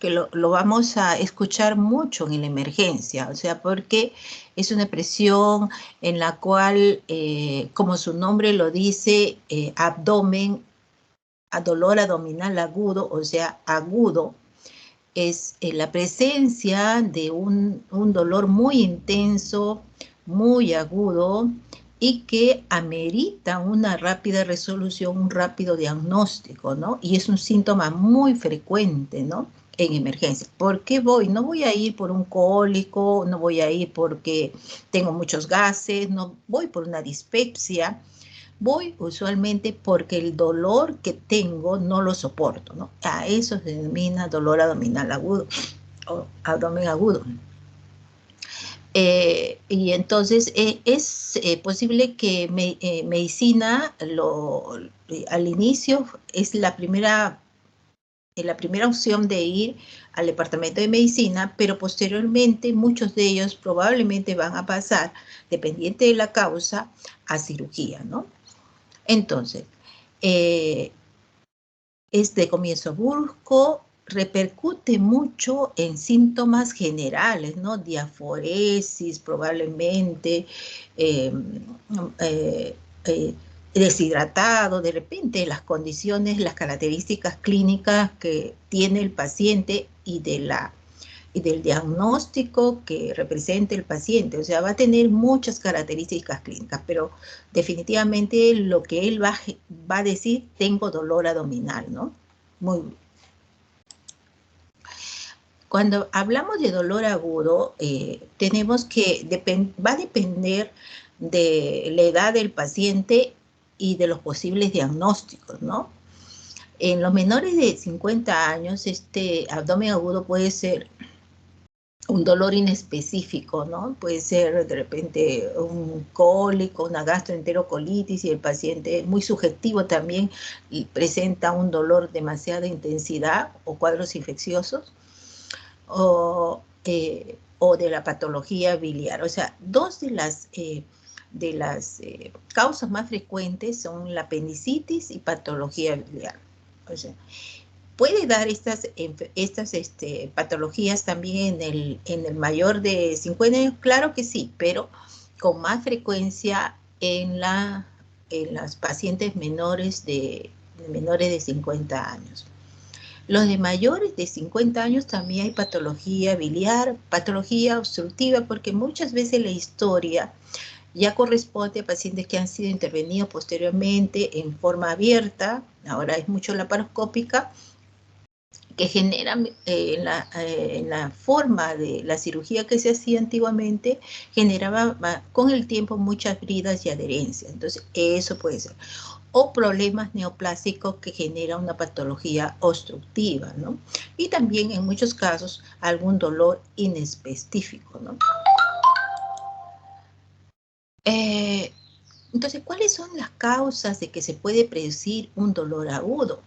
que lo vamos a escuchar mucho en la emergencia, o sea, porque es una expresión en la cual, como su nombre lo dice, abdomen, a dolor abdominal agudo, o sea, agudo, es la presencia de un dolor muy intenso, muy agudo, y que amerita una rápida resolución, un rápido diagnóstico, ¿no? Y es un síntoma muy frecuente, ¿no? En emergencia. ¿Por qué voy? No voy a ir por un cólico, no voy a ir porque tengo muchos gases, no voy por una dispepsia. Voy usualmente porque el dolor que tengo no lo soporto, ¿no? A eso se denomina dolor abdominal agudo o abdomen agudo. Y entonces es posible que medicina al inicio es la primera opción de ir al departamento de medicina, pero posteriormente muchos de ellos probablemente van a pasar, dependiente de la causa, a cirugía, ¿no? Entonces, es de comienzo brusco, repercute mucho en síntomas generales, ¿no? Diaforesis, probablemente, eh, eh, eh, deshidratado, de repente las condiciones, las características clínicas que tiene el paciente y del diagnóstico que represente el paciente. O sea, va a tener muchas características clínicas, pero definitivamente lo que él va a decir, tengo dolor abdominal, ¿no? Muy bien. Cuando hablamos de dolor agudo, tenemos que, va a depender de la edad del paciente y de los posibles diagnósticos, ¿no? En los menores de 50 años, este abdomen agudo puede ser un dolor inespecífico, ¿no? Puede ser de repente un cólico, una gastroenterocolitis, y el paciente es muy subjetivo también y presenta un dolor de demasiada intensidad o cuadros infecciosos, o de la patología biliar. O sea, dos de las causas más frecuentes son la apendicitis y patología biliar. O sea, ¿puede dar estas patologías también en el mayor de 50 años? Claro que sí, pero con más frecuencia en las pacientes menores de 50 años. Los de mayores de 50 años también hay patología biliar, patología obstructiva, porque muchas veces la historia ya corresponde a pacientes que han sido intervenidos posteriormente en forma abierta, ahora es mucho laparoscópica, que generan en la forma de la cirugía que se hacía antiguamente, generaba con el tiempo muchas bridas y adherencias. Entonces, eso puede ser. O problemas neoplásicos que generan una patología obstructiva, ¿no? Y también en muchos casos algún dolor inespecífico, ¿no? Entonces, ¿cuáles son las causas de que se puede predecir un dolor agudo?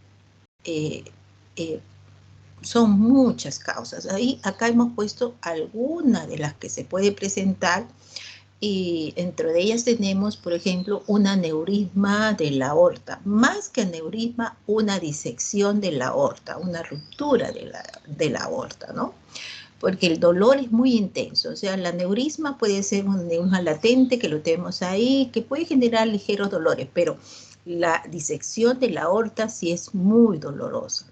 Son muchas causas. Acá hemos puesto algunas de las que se puede presentar, y entre de ellas tenemos, por ejemplo, un aneurisma de la aorta. Más que aneurisma, una disección de la aorta, una ruptura de la aorta, ¿no? Porque el dolor es muy intenso. O sea, el aneurisma puede ser un aneurisma latente que lo tenemos ahí, que puede generar ligeros dolores, pero la disección de la aorta sí es muy dolorosa.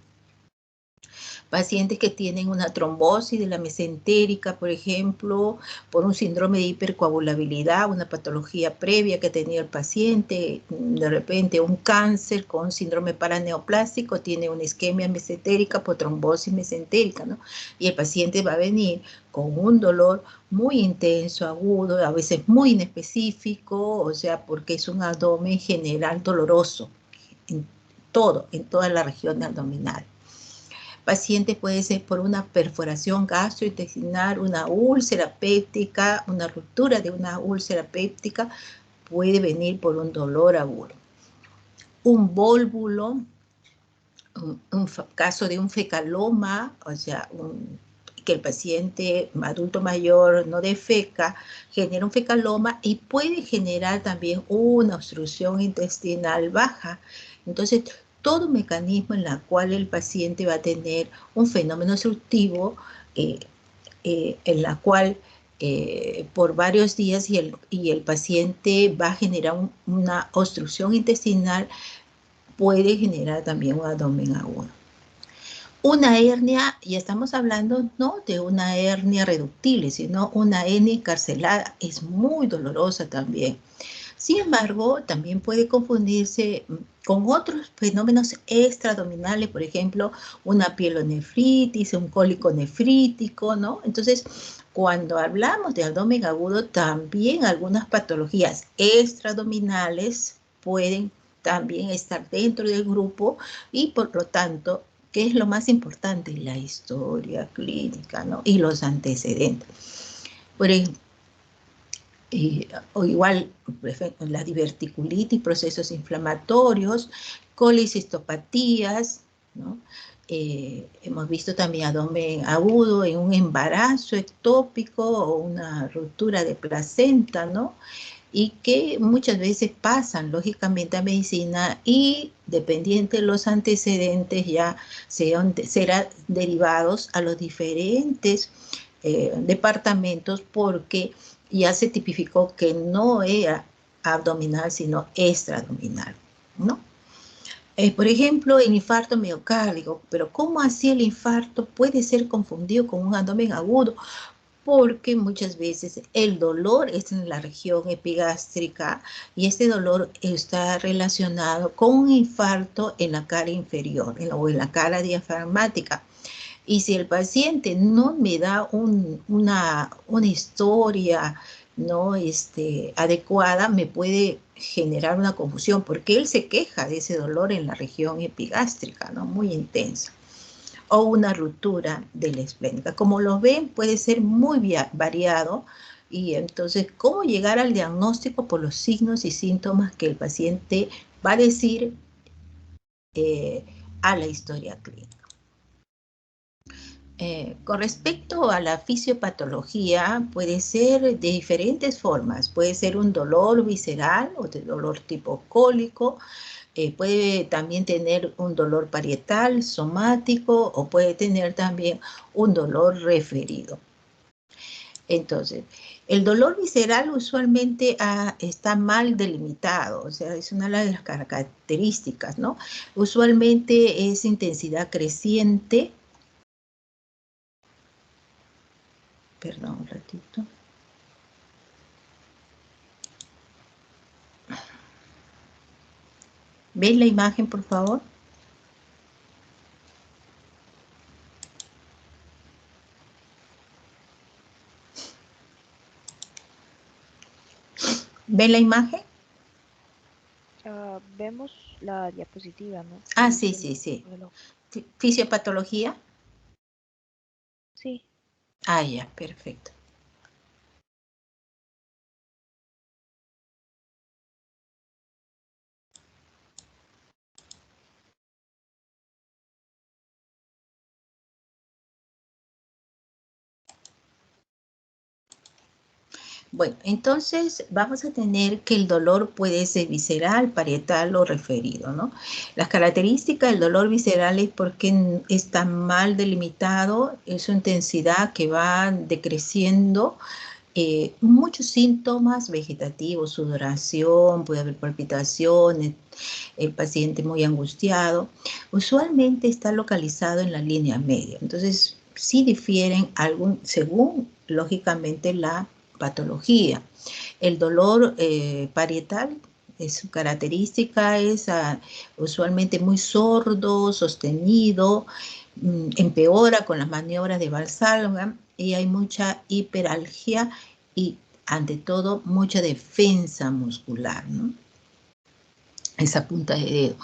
Pacientes que tienen una trombosis de la mesentérica, por ejemplo, por un síndrome de hipercoagulabilidad, una patología previa que tenía el paciente, de repente un cáncer con síndrome paraneoplástico, tiene una isquemia mesentérica por trombosis mesentérica, ¿no? Y el paciente va a venir con un dolor muy intenso, agudo, a veces muy inespecífico, o sea, porque es un abdomen general doloroso, en toda la región abdominal. Pacientes puede ser por una perforación gastrointestinal, una úlcera péptica, una ruptura de una úlcera péptica, puede venir por un dolor agudo. Un vólvulo, un caso de un fecaloma, o sea, que el paciente adulto mayor no defeca, genera un fecaloma y puede generar también una obstrucción intestinal baja. Entonces, todo mecanismo en el cual el paciente va a tener un fenómeno obstructivo en la cual por varios días y el paciente va a generar una obstrucción intestinal, puede generar también un abdomen agudo. Una hernia, y estamos hablando no de una hernia reductible, sino una hernia encarcelada, es muy dolorosa también. Sin embargo, también puede confundirse con otros fenómenos extraabdominales, por ejemplo, una pielonefritis, un cólico nefrítico, ¿no? Entonces, cuando hablamos de abdomen agudo, también algunas patologías extraabdominales pueden también estar dentro del grupo y por lo tanto, ¿qué es lo más importante? La historia clínica, ¿no? Y los antecedentes. Por ejemplo, o igual la diverticulitis, procesos inflamatorios, colicistopatías, ¿no? Hemos visto también abdomen agudo en un embarazo ectópico o una ruptura de placenta, ¿no? Y que muchas veces pasan lógicamente a medicina y dependiente de los antecedentes ya serán derivados a los diferentes departamentos porque ya se tipificó que no era abdominal sino extraabdominal, ¿no? Por ejemplo, el infarto miocárdico, pero ¿cómo así el infarto puede ser confundido con un abdomen agudo? Porque muchas veces el dolor es en la región epigástrica y este dolor está relacionado con un infarto en la cara inferior o en la cara diafragmática. Y si el paciente no me da una historia no adecuada, me puede generar una confusión porque él se queja de ese dolor en la región epigástrica, ¿no? Muy intensa, o una ruptura de la esplénica. Como lo ven, puede ser muy variado y entonces, ¿cómo llegar al diagnóstico? Por los signos y síntomas que el paciente va a decir a la historia clínica. Con respecto a la fisiopatología, puede ser de diferentes formas. Puede ser un dolor visceral o de dolor tipo cólico, puede también tener un dolor parietal, somático, o puede tener también un dolor referido. Entonces, el dolor visceral usualmente está mal delimitado, o sea, es una de las características, ¿no? Usualmente es intensidad creciente. Perdón, un ratito. ¿Ven la imagen, por favor? ¿Ven la imagen? Vemos la diapositiva, ¿no? Ah, sí, sí, sí. ¿Fisiopatología? Sí. Ah, ya, perfecto. Bueno, entonces vamos a tener que el dolor puede ser visceral, parietal o referido, ¿no? Las características del dolor visceral es porque está mal delimitado, es su intensidad que va decreciendo, muchos síntomas vegetativos, sudoración, puede haber palpitaciones, el paciente muy angustiado. Usualmente está localizado en la línea media, entonces sí difieren según lógicamente la patología. El dolor parietal, su característica es usualmente muy sordo, sostenido, empeora con las maniobras de Valsalva y hay mucha hiperalgia y ante todo mucha defensa muscular, ¿no? Esa punta de dedo.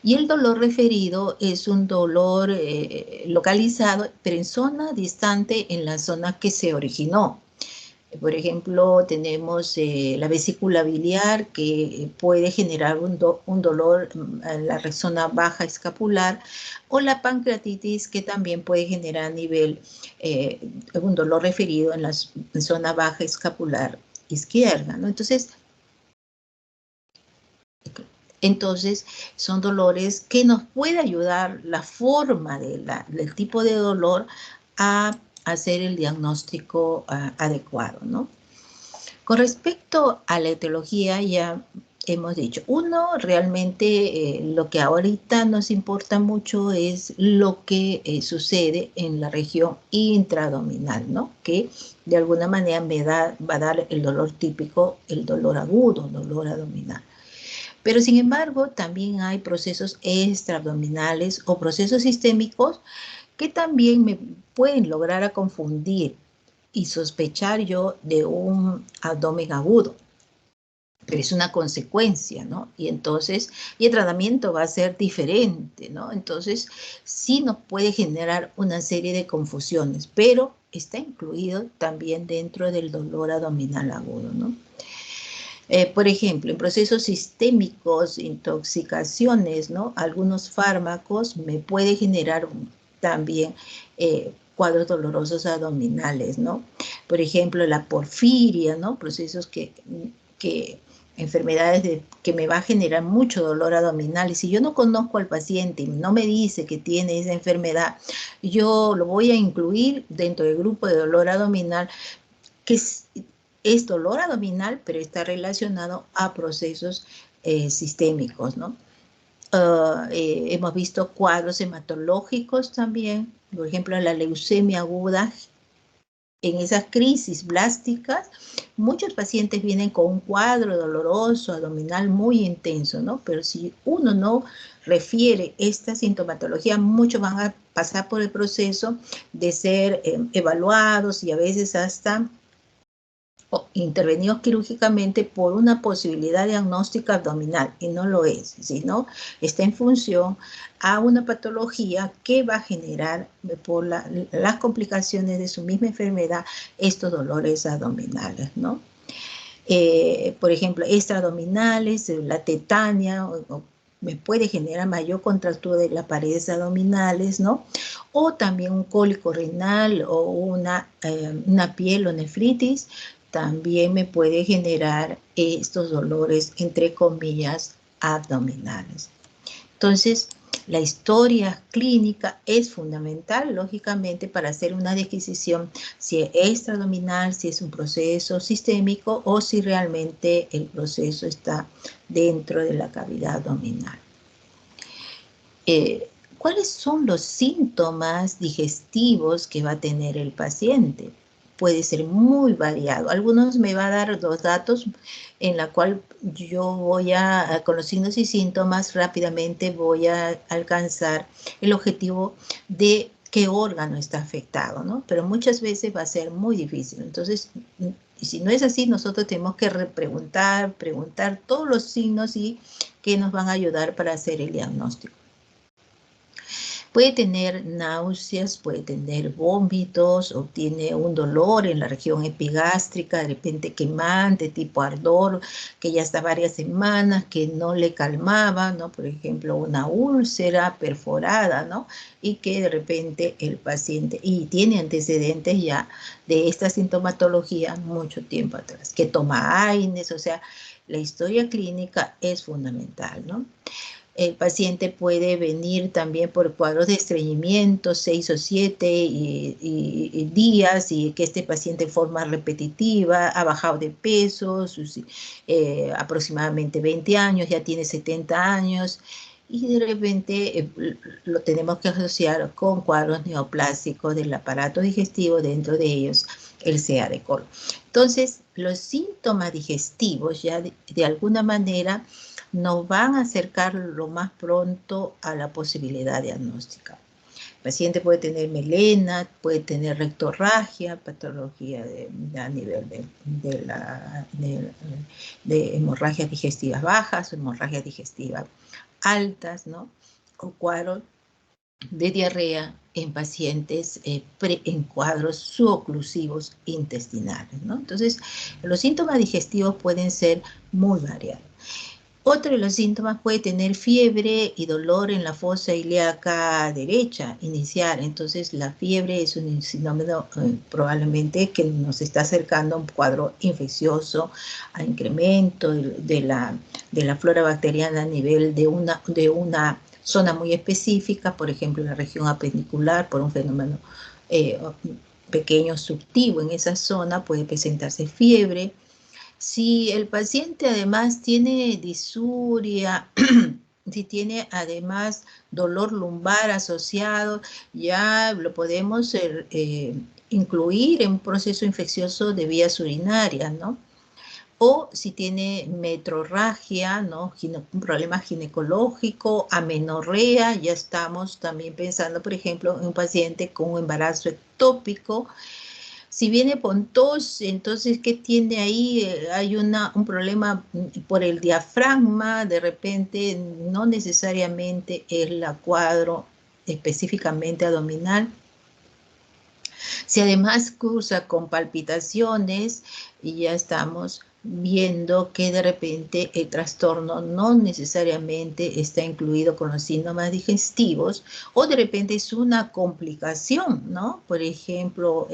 Y el dolor referido es un dolor localizado, pero en zona distante en la zona que se originó. Por ejemplo, tenemos la vesícula biliar que puede generar un dolor en la zona baja escapular, o la pancreatitis que también puede generar a nivel un dolor referido en la zona baja escapular izquierda, ¿no? Entonces, Entonces, son dolores que nos puede ayudar la forma del tipo de dolor a hacer el diagnóstico adecuado, ¿no? Con respecto a la etiología, ya hemos dicho, uno, realmente lo que ahorita nos importa mucho es lo que sucede en la región intraabdominal, ¿no? Que de alguna manera va a dar el dolor típico, el dolor agudo, dolor abdominal. Pero sin embargo, también hay procesos extraabdominales o procesos sistémicos que también me pueden lograr a confundir y sospechar yo de un abdomen agudo. Pero es una consecuencia, ¿no? Y entonces, y el tratamiento va a ser diferente, ¿no? Entonces, sí nos puede generar una serie de confusiones, pero está incluido también dentro del dolor abdominal agudo, ¿no? Por ejemplo, en procesos sistémicos, intoxicaciones, ¿no? Algunos fármacos me puede generar también cuadros dolorosos abdominales, ¿no? Por ejemplo, la porfiria, ¿no? Procesos que enfermedades que me va a generar mucho dolor abdominal. Y si yo no conozco al paciente y no me dice que tiene esa enfermedad, yo lo voy a incluir dentro del grupo de dolor abdominal, que es dolor abdominal, pero está relacionado a procesos sistémicos, ¿no? Hemos visto cuadros hematológicos también, por ejemplo, la leucemia aguda. En esas crisis blásticas, muchos pacientes vienen con un cuadro doloroso, abdominal muy intenso, ¿no? Pero si uno no refiere esta sintomatología, muchos van a pasar por el proceso de ser evaluados y a veces hasta intervenidos quirúrgicamente por una posibilidad diagnóstica abdominal, y no lo es, sino está en función a una patología que va a generar por las complicaciones de su misma enfermedad estos dolores abdominales, ¿no? Por ejemplo, extraabdominales, la tetania, me puede generar mayor contractura de las paredes abdominales, ¿no? O también un cólico renal o una pielonefritis, también me puede generar estos dolores, entre comillas, abdominales. Entonces, la historia clínica es fundamental, lógicamente, para hacer una decisión si es extraabdominal, si es un proceso sistémico o si realmente el proceso está dentro de la cavidad abdominal. ¿Cuáles son los síntomas digestivos que va a tener el paciente? Puede ser muy variado. Algunos me va a dar dos datos en la cual yo voy con los signos y síntomas, rápidamente voy a alcanzar el objetivo de qué órgano está afectado, ¿no? Pero muchas veces va a ser muy difícil. Entonces, si no es así, nosotros tenemos que preguntar todos los signos y que nos van a ayudar para hacer el diagnóstico. Puede tener náuseas, puede tener vómitos, o tiene un dolor en la región epigástrica, de repente quemante, tipo ardor, que ya está varias semanas, que no le calmaba, ¿no? Por ejemplo, una úlcera perforada, ¿no? Y que de repente el paciente, y tiene antecedentes ya de esta sintomatología mucho tiempo atrás, que toma AINES, o sea, la historia clínica es fundamental, ¿no? El paciente puede venir también por cuadros de estreñimiento, 6 o 7 días, y que este paciente en forma repetitiva ha bajado de peso, aproximadamente 20 años, ya tiene 70 años, y de repente lo tenemos que asociar con cuadros neoplásicos del aparato digestivo, dentro de ellos el CA de colon. Entonces, los síntomas digestivos ya de alguna manera nos van a acercar lo más pronto a la posibilidad diagnóstica. El paciente puede tener melena, puede tener rectorragia, patología a nivel de hemorragias digestivas bajas o hemorragias digestivas altas, ¿no? O cuadros de diarrea en pacientes en cuadros suboclusivos intestinales, ¿no? Entonces, los síntomas digestivos pueden ser muy variados. Otro de los síntomas puede tener fiebre y dolor en la fosa ilíaca derecha inicial. Entonces, la fiebre es un sinómeno probablemente que nos está acercando a un cuadro infeccioso, a incremento de la flora bacteriana a nivel de una zona muy específica, por ejemplo, la región apendicular, por un fenómeno pequeño obstructivo en esa zona, puede presentarse fiebre. Si el paciente además tiene disuria, si tiene además dolor lumbar asociado, ya lo podemos incluir en un proceso infeccioso de vías urinarias, ¿no? O si tiene metrorragia, ¿no? Un problema ginecológico, amenorrea, ya estamos también pensando, por ejemplo, en un paciente con un embarazo ectópico. Si viene con tos, entonces, ¿qué tiene ahí? Hay un problema por el diafragma, de repente no necesariamente es la cuadro específicamente abdominal. Si además cursa con palpitaciones, y ya estamos viendo que de repente el trastorno no necesariamente está incluido con los síntomas digestivos, o de repente es una complicación, ¿no? Por ejemplo,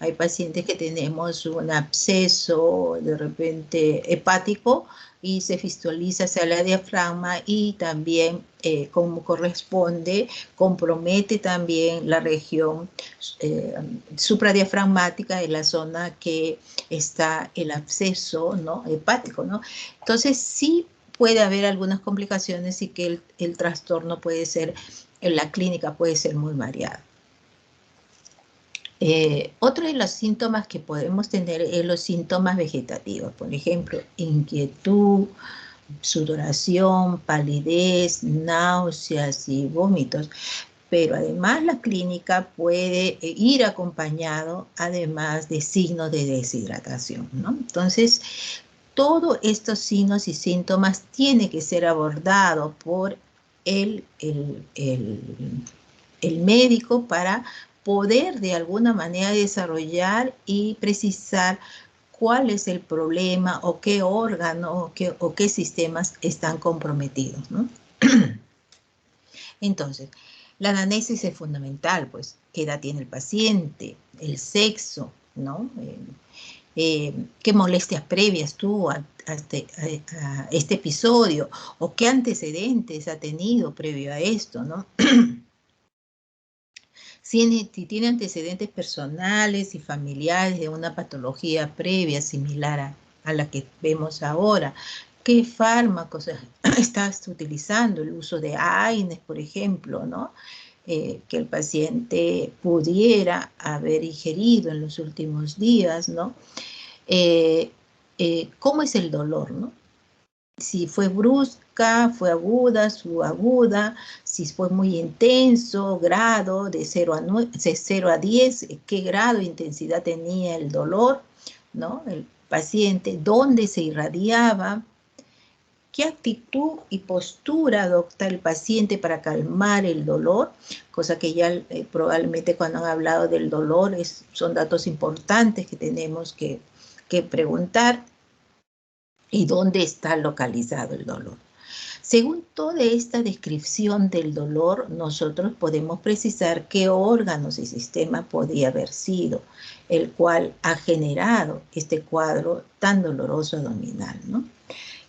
hay pacientes que tenemos un absceso de repente hepático y se visualiza hacia la diafragma y también, como corresponde, compromete también la región supradiafragmática, en la zona que está el absceso, ¿no? Hepático, ¿no? Entonces sí puede haber algunas complicaciones y que el trastorno puede ser, en la clínica puede ser muy variado. Otro de los síntomas que podemos tener es los síntomas vegetativos, por ejemplo, inquietud, sudoración, palidez, náuseas y vómitos. Pero además la clínica puede ir acompañado además de signos de deshidratación, ¿no? Entonces, todos estos signos y síntomas tienen que ser abordados por el médico para poder de alguna manera desarrollar y precisar cuál es el problema o qué órgano o qué sistemas están comprometidos, ¿no? Entonces, la anamnesis es fundamental, pues, qué edad tiene el paciente, el sexo, ¿no? Qué molestias previas tuvo a este episodio, o qué antecedentes ha tenido previo a esto, ¿no? Si tiene antecedentes personales y familiares de una patología previa similar a la que vemos ahora, qué fármacos estás utilizando, el uso de AINES, por ejemplo, ¿no? Que el paciente pudiera haber ingerido en los últimos días, ¿no? ¿Cómo es el dolor, no? Si fue brusca, fue aguda, subaguda, si fue muy intenso, grado de 0 a 10, qué grado de intensidad tenía el dolor, ¿no? El paciente, dónde se irradiaba, qué actitud y postura adopta el paciente para calmar el dolor, cosa que ya probablemente cuando han hablado del dolor son datos importantes que tenemos que preguntar. ¿Y dónde está localizado el dolor? Según toda esta descripción del dolor, nosotros podemos precisar qué órganos y sistema podría haber sido, el cual ha generado este cuadro tan doloroso abdominal, ¿no?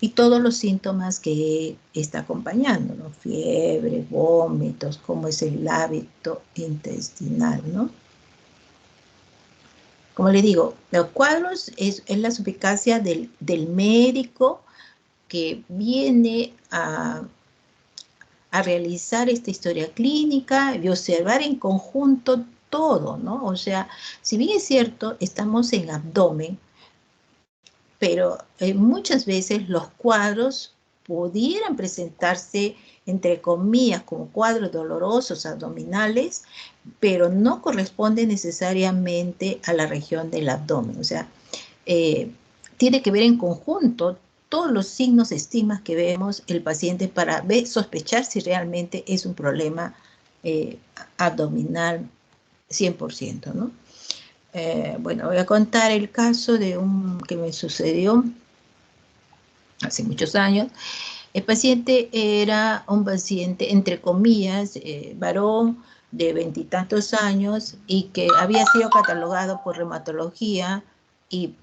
Y todos los síntomas que está acompañando, ¿no? Fiebre, vómitos, cómo es el hábito intestinal, ¿no? Como le digo, los cuadros es la suficacia del médico que viene a realizar esta historia clínica y observar en conjunto todo, ¿no? O sea, si bien es cierto, estamos en abdomen, pero muchas veces los cuadros pudieran presentarse, entre comillas, como cuadros dolorosos abdominales, pero no corresponde necesariamente a la región del abdomen. O sea, tiene que ver en conjunto todos los signos, estigmas que vemos el paciente para sospechar si realmente es un problema abdominal 100%, ¿no? Bueno, voy a contar el caso de que me sucedió. hace muchos años. El paciente era un paciente, entre comillas, varón de 20 y tantos años y que había sido catalogado por reumatología y,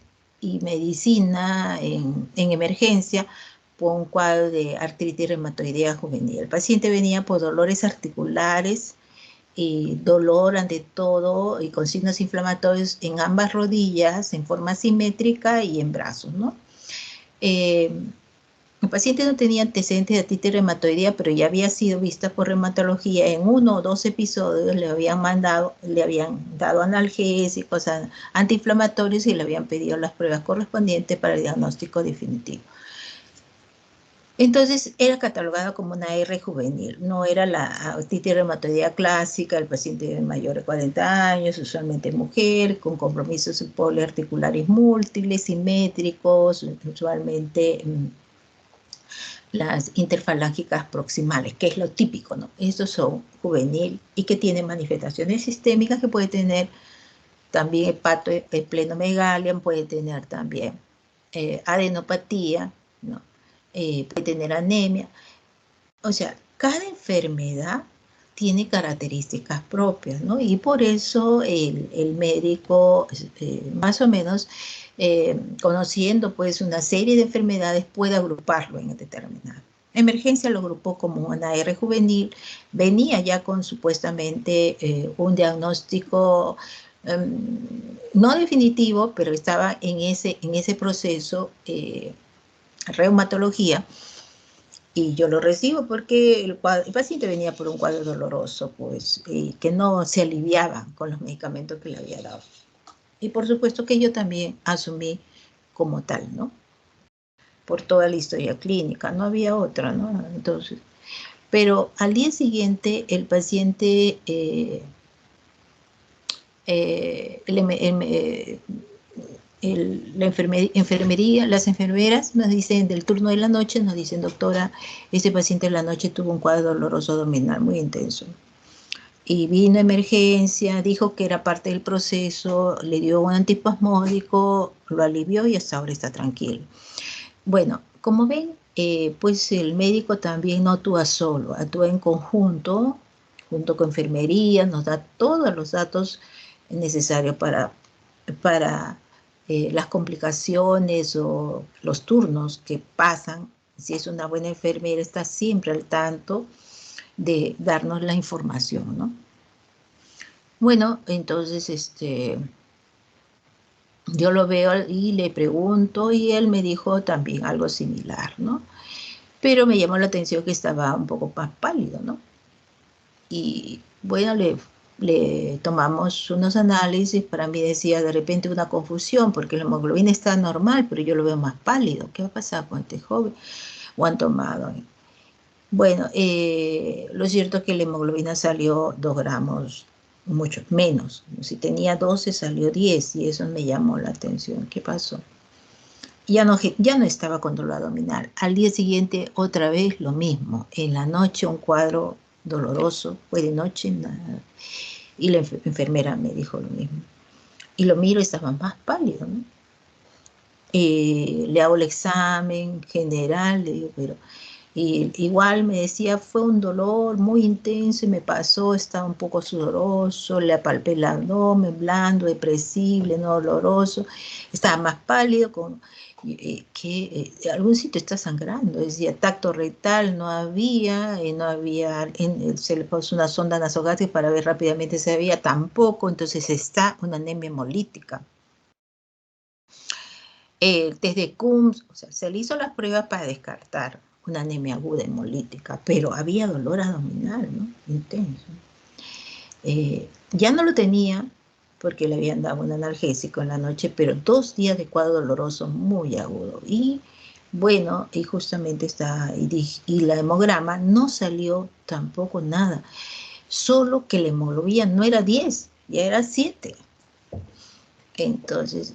y medicina en emergencia por un cuadro de artritis reumatoidea juvenil. El paciente venía por dolores articulares y dolor ante todo y con signos inflamatorios en ambas rodillas en forma simétrica y en brazos, ¿no? El paciente no tenía antecedentes de artritis reumatoidea, pero ya había sido vista por reumatología. En 1 o 2 episodios le habían dado analgésicos, antiinflamatorios y le habían pedido las pruebas correspondientes para el diagnóstico definitivo. Entonces era catalogado como una R juvenil, no era la artritis reumatoidea clásica, el paciente mayor de 40 años, usualmente mujer, con compromisos poliarticulares múltiples, simétricos, usualmente las interfalángicas proximales, que es lo típico, ¿no? Estos son juvenil y que tienen manifestaciones sistémicas que puede tener también hepatoesplenomegalia, puede tener también adenopatía, ¿no? Puede tener anemia. O sea, cada enfermedad tiene características propias, ¿no? Y por eso el médico, más o menos, conociendo pues una serie de enfermedades, puede agruparlo en determinado. Emergencia lo agrupó como una R juvenil, venía ya con supuestamente un diagnóstico no definitivo, pero estaba en ese proceso, reumatología, y yo lo recibo porque el paciente venía por un cuadro doloroso, pues, que no se aliviaba con los medicamentos que le había dado. Y por supuesto que yo también asumí como tal, ¿no? Por toda la historia clínica, no había otra, ¿no? Entonces, pero al día siguiente el paciente, la enfermería, las enfermeras nos dicen del turno de la noche, nos dicen, doctora, este paciente en la noche tuvo un cuadro doloroso abdominal muy intenso. Y vino a emergencia, dijo que era parte del proceso, le dio un antiespasmódico, lo alivió y hasta ahora está tranquilo. Bueno, como ven, pues el médico también no actúa solo, actúa en conjunto, junto con enfermería, nos da todos los datos necesarios para las complicaciones o los turnos que pasan. Si es una buena enfermera, está siempre al tanto de darnos la información, ¿no? Bueno, entonces yo lo veo y le pregunto y él me dijo también algo similar, ¿no? Pero me llamó la atención que estaba un poco más pálido, ¿no? Y bueno, le tomamos unos análisis, para mí decía de repente una confusión, porque la hemoglobina está normal, pero yo lo veo más pálido. ¿Qué va a pasar con este joven? ¿O han tomado? Bueno, lo cierto es que la hemoglobina salió 2 gramos, mucho menos. Si tenía 12, salió 10 y eso me llamó la atención. ¿Qué pasó? Ya no estaba con dolor abdominal. Al día siguiente, otra vez lo mismo. En la noche, un cuadro doloroso. Fue de noche, nada. Y la enfermera me dijo lo mismo. Y lo miro y estaba más pálido, ¿no? Le hago el examen general, le digo, pero... Y igual me decía, fue un dolor muy intenso y me pasó, estaba un poco sudoroso, le apalpé el abdomen, blando, depresible, no doloroso, estaba más pálido, algún sitio está sangrando, decía, tacto rectal no había, se le puso una sonda nasogástrica para ver rápidamente si había, tampoco, entonces está una anemia hemolítica. Desde CUMS, o sea, se le hizo las pruebas para descartar una anemia aguda hemolítica, pero había dolor abdominal, ¿no? Intenso. Ya no lo tenía porque le habían dado un analgésico en la noche, pero 2 días de cuadro doloroso muy agudo. Y bueno, y justamente y la hemograma no salió tampoco nada, solo que la hemoglobina no era 10, ya era 7. Entonces,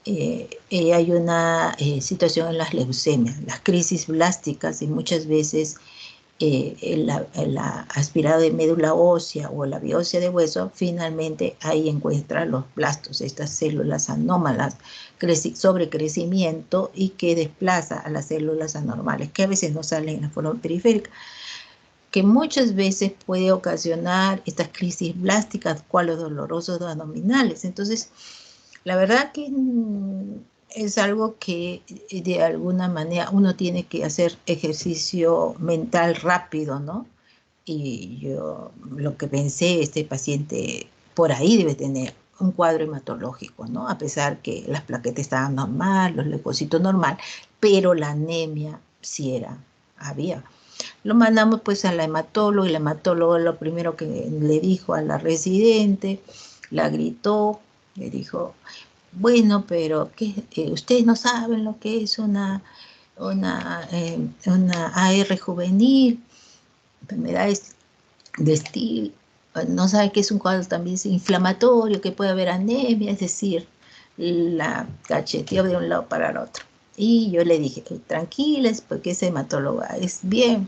hay una situación en las leucemias, las crisis blásticas, y muchas veces el aspirado de médula ósea o la biopsia de hueso, finalmente ahí encuentra los blastos, estas células anómalas sobre crecimiento y que desplaza a las células anormales, que a veces no salen en la forma periférica, que muchas veces puede ocasionar estas crisis blásticas, cuadros dolorosos abdominales. Entonces, la verdad que es algo que de alguna manera uno tiene que hacer ejercicio mental rápido, ¿no? Y yo lo que pensé, este paciente por ahí debe tener un cuadro hematológico, ¿no? A pesar que las plaquetas estaban normal, los leucocitos normal, pero la anemia sí había. Lo mandamos pues a la hematóloga y la hematóloga lo primero que le dijo a la residente, la gritó, le dijo, bueno, pero ustedes no saben lo que es una AR juvenil, enfermedades de Still, no sabe que es un cuadro también inflamatorio, que puede haber anemia, es decir, la cacheteó de un lado para el otro. Y yo le dije, tranquilas, porque esa hematóloga es bien,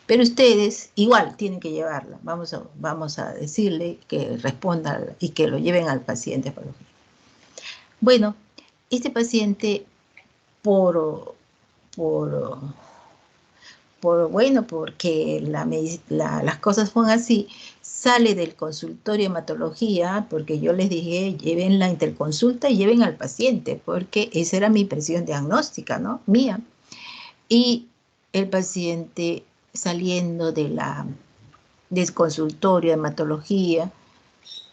pero ustedes igual tienen que llevarla. Vamos a decirle que responda y que lo lleven al paciente. Bueno, este paciente por, por, porque las cosas fueron así, sale del consultorio de hematología, porque yo les dije, lleven la interconsulta y lleven al paciente, porque esa era mi impresión diagnóstica, ¿no? Mía. Y el paciente saliendo del consultorio de hematología,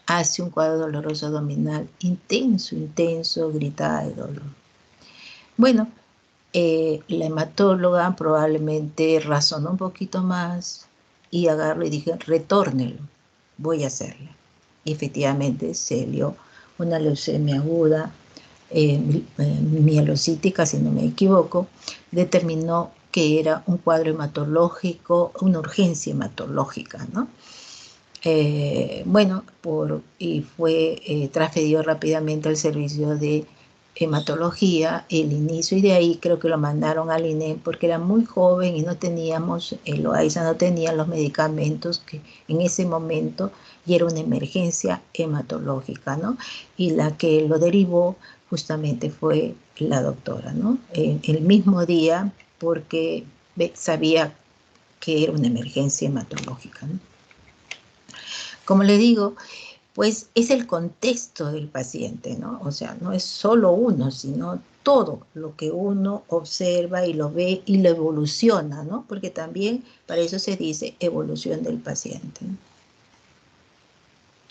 hace un cuadro doloroso abdominal intenso, gritaba de dolor. Bueno, la hematóloga probablemente razonó un poquito más y agarró y dije, retórnelo, voy a hacerle. Y efectivamente se dio una leucemia aguda, mielocítica, si no me equivoco, determinó que era un cuadro hematológico, una urgencia hematológica, ¿no? Bueno, y fue transferido rápidamente al servicio de hematología, el inicio, y de ahí creo que lo mandaron al INEM porque era muy joven y no teníamos, el OAISA no tenía los medicamentos que en ese momento, y era una emergencia hematológica, ¿no? Y la que lo derivó justamente fue la doctora, ¿no? El mismo día, porque sabía que era una emergencia hematológica, ¿no? Como le digo, pues es el contexto del paciente, ¿no? O sea, no es solo uno, sino todo lo que uno observa y lo ve y lo evoluciona, ¿no? Porque también para eso se dice evolución del paciente, ¿no?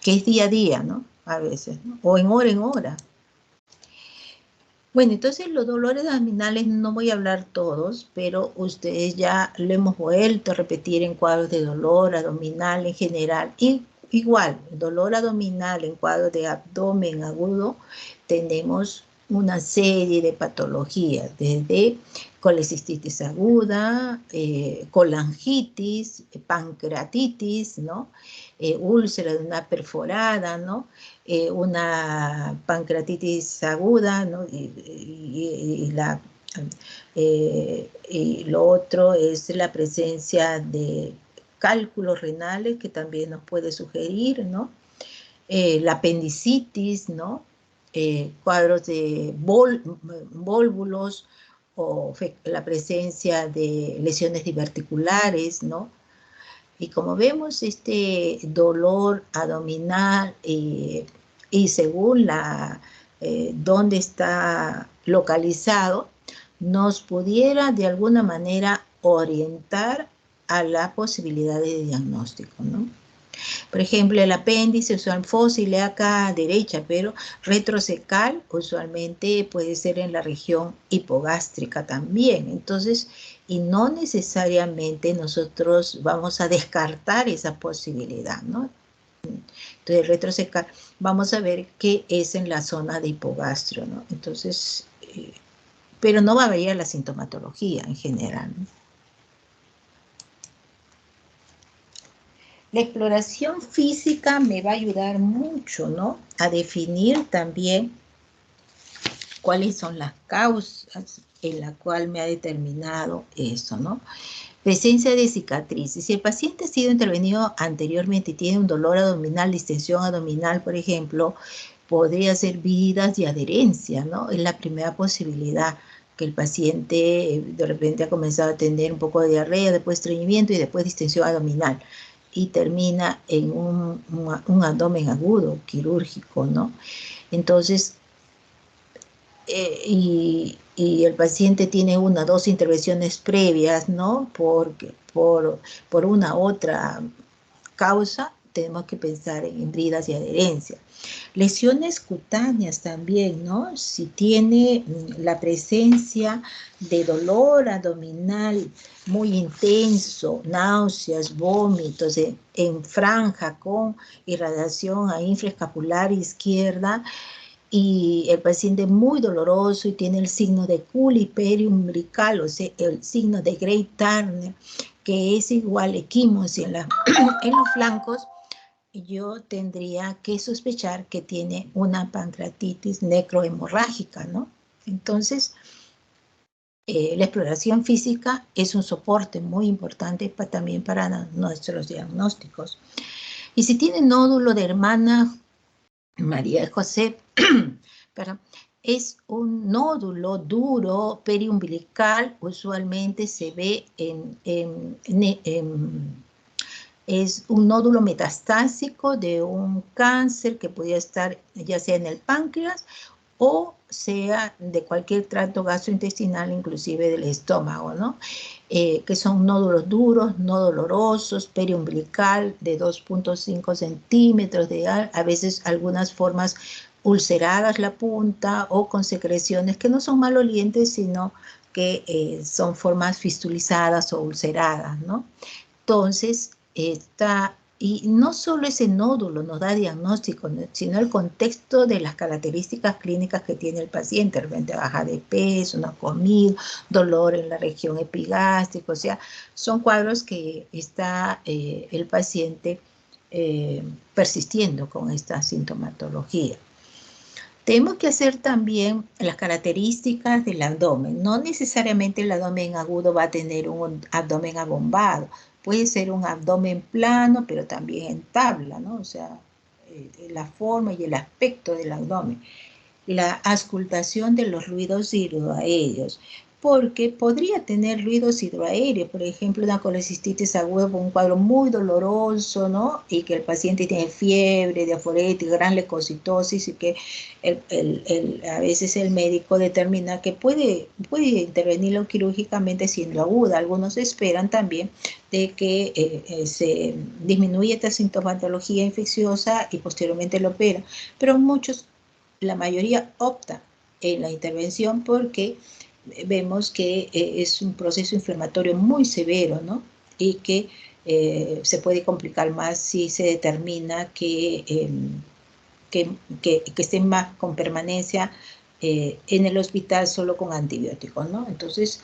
Que es día a día, ¿no? A veces, ¿no? O en hora. Bueno, entonces los dolores abdominales no voy a hablar todos, pero ustedes ya lo hemos vuelto a repetir en cuadros de dolor abdominal en general. Y igual, dolor abdominal en cuadros de abdomen agudo, tenemos una serie de patologías, desde colecistitis aguda, colangitis, pancreatitis, ¿no? Úlcera de una perforada, ¿no? Una pancreatitis aguda, ¿no? Y lo otro es la presencia de cálculos renales que también nos puede sugerir, ¿no? La apendicitis, ¿no? Cuadros de vólvulos o la presencia de lesiones diverticulares, ¿no? Y como vemos, este dolor abdominal y según dónde está localizado, nos pudiera de alguna manera orientar a la posibilidad de diagnóstico, ¿no? Por ejemplo, el apéndice usual fósil acá a derecha, pero retrocecal usualmente puede ser en la región hipogástrica también. Entonces, y no necesariamente nosotros vamos a descartar esa posibilidad, ¿no? Entonces, retrocecal, vamos a ver qué es en la zona de hipogastrio, ¿no? Entonces, pero no va a variar la sintomatología en general, ¿no? La exploración física me va a ayudar mucho, ¿no? A definir también cuáles son las causas en las cuales me ha determinado eso, ¿no? Presencia de cicatrices. Si el paciente ha sido intervenido anteriormente y tiene un dolor abdominal, distensión abdominal, por ejemplo, podría ser vidas y adherencia, ¿no? Es la primera posibilidad, que el paciente de repente ha comenzado a tener un poco de diarrea, después estreñimiento y después distensión abdominal y termina en un abdomen agudo, quirúrgico, ¿no? Entonces, y el paciente tiene una o dos intervenciones previas, ¿no? Por una otra causa, tenemos que pensar en bridas y adherencia. Lesiones cutáneas también, ¿no? Si tiene la presencia de dolor abdominal muy intenso, náuseas, vómitos en franja con irradiación a infraescapular izquierda, y el paciente muy doloroso y tiene el signo de culiperio umbilical, o sea, el signo de Grey-Turner, que es igual equimosis en los flancos, yo tendría que sospechar que tiene una pancreatitis necrohemorrágica, ¿no? Entonces, la exploración física es un soporte muy importante también para nuestros diagnósticos. Y si tiene nódulo de hermana María de José, perdón, es un nódulo duro periumbilical, usualmente se ve es un nódulo metastásico de un cáncer que podría estar ya sea en el páncreas o sea de cualquier tracto gastrointestinal, inclusive del estómago, ¿no? Que son nódulos duros, no dolorosos, periumbilical, de 2.5 centímetros de a veces algunas formas ulceradas la punta o con secreciones que no son malolientes, sino que son formas fistulizadas o ulceradas, ¿no? Entonces, y no solo ese nódulo nos da diagnóstico, sino el contexto de las características clínicas que tiene el paciente, de repente baja de peso, no ha comido, dolor en la región epigástrica, o sea, son cuadros que está el paciente persistiendo con esta sintomatología. Tenemos que hacer también las características del abdomen. No necesariamente el abdomen agudo va a tener un abdomen abombado. Puede ser un abdomen plano, pero también en tabla, ¿no? O sea, la forma y el aspecto del abdomen. La auscultación de los ruidos hidroaéreos, porque podría tener ruidos hidroaéreos, por ejemplo, una colecistitis aguda, un cuadro muy doloroso, ¿no? Y que el paciente tiene fiebre, diaforetis, gran leucocitosis y que a veces el médico determina que puede intervenirlo quirúrgicamente siendo aguda. Algunos esperan también de que se disminuya esta sintomatología infecciosa y posteriormente lo operan, pero la mayoría opta en la intervención porque vemos que es un proceso inflamatorio muy severo, ¿no? Y que se puede complicar más si se determina que estén más con permanencia en el hospital solo con antibióticos, ¿no? Entonces,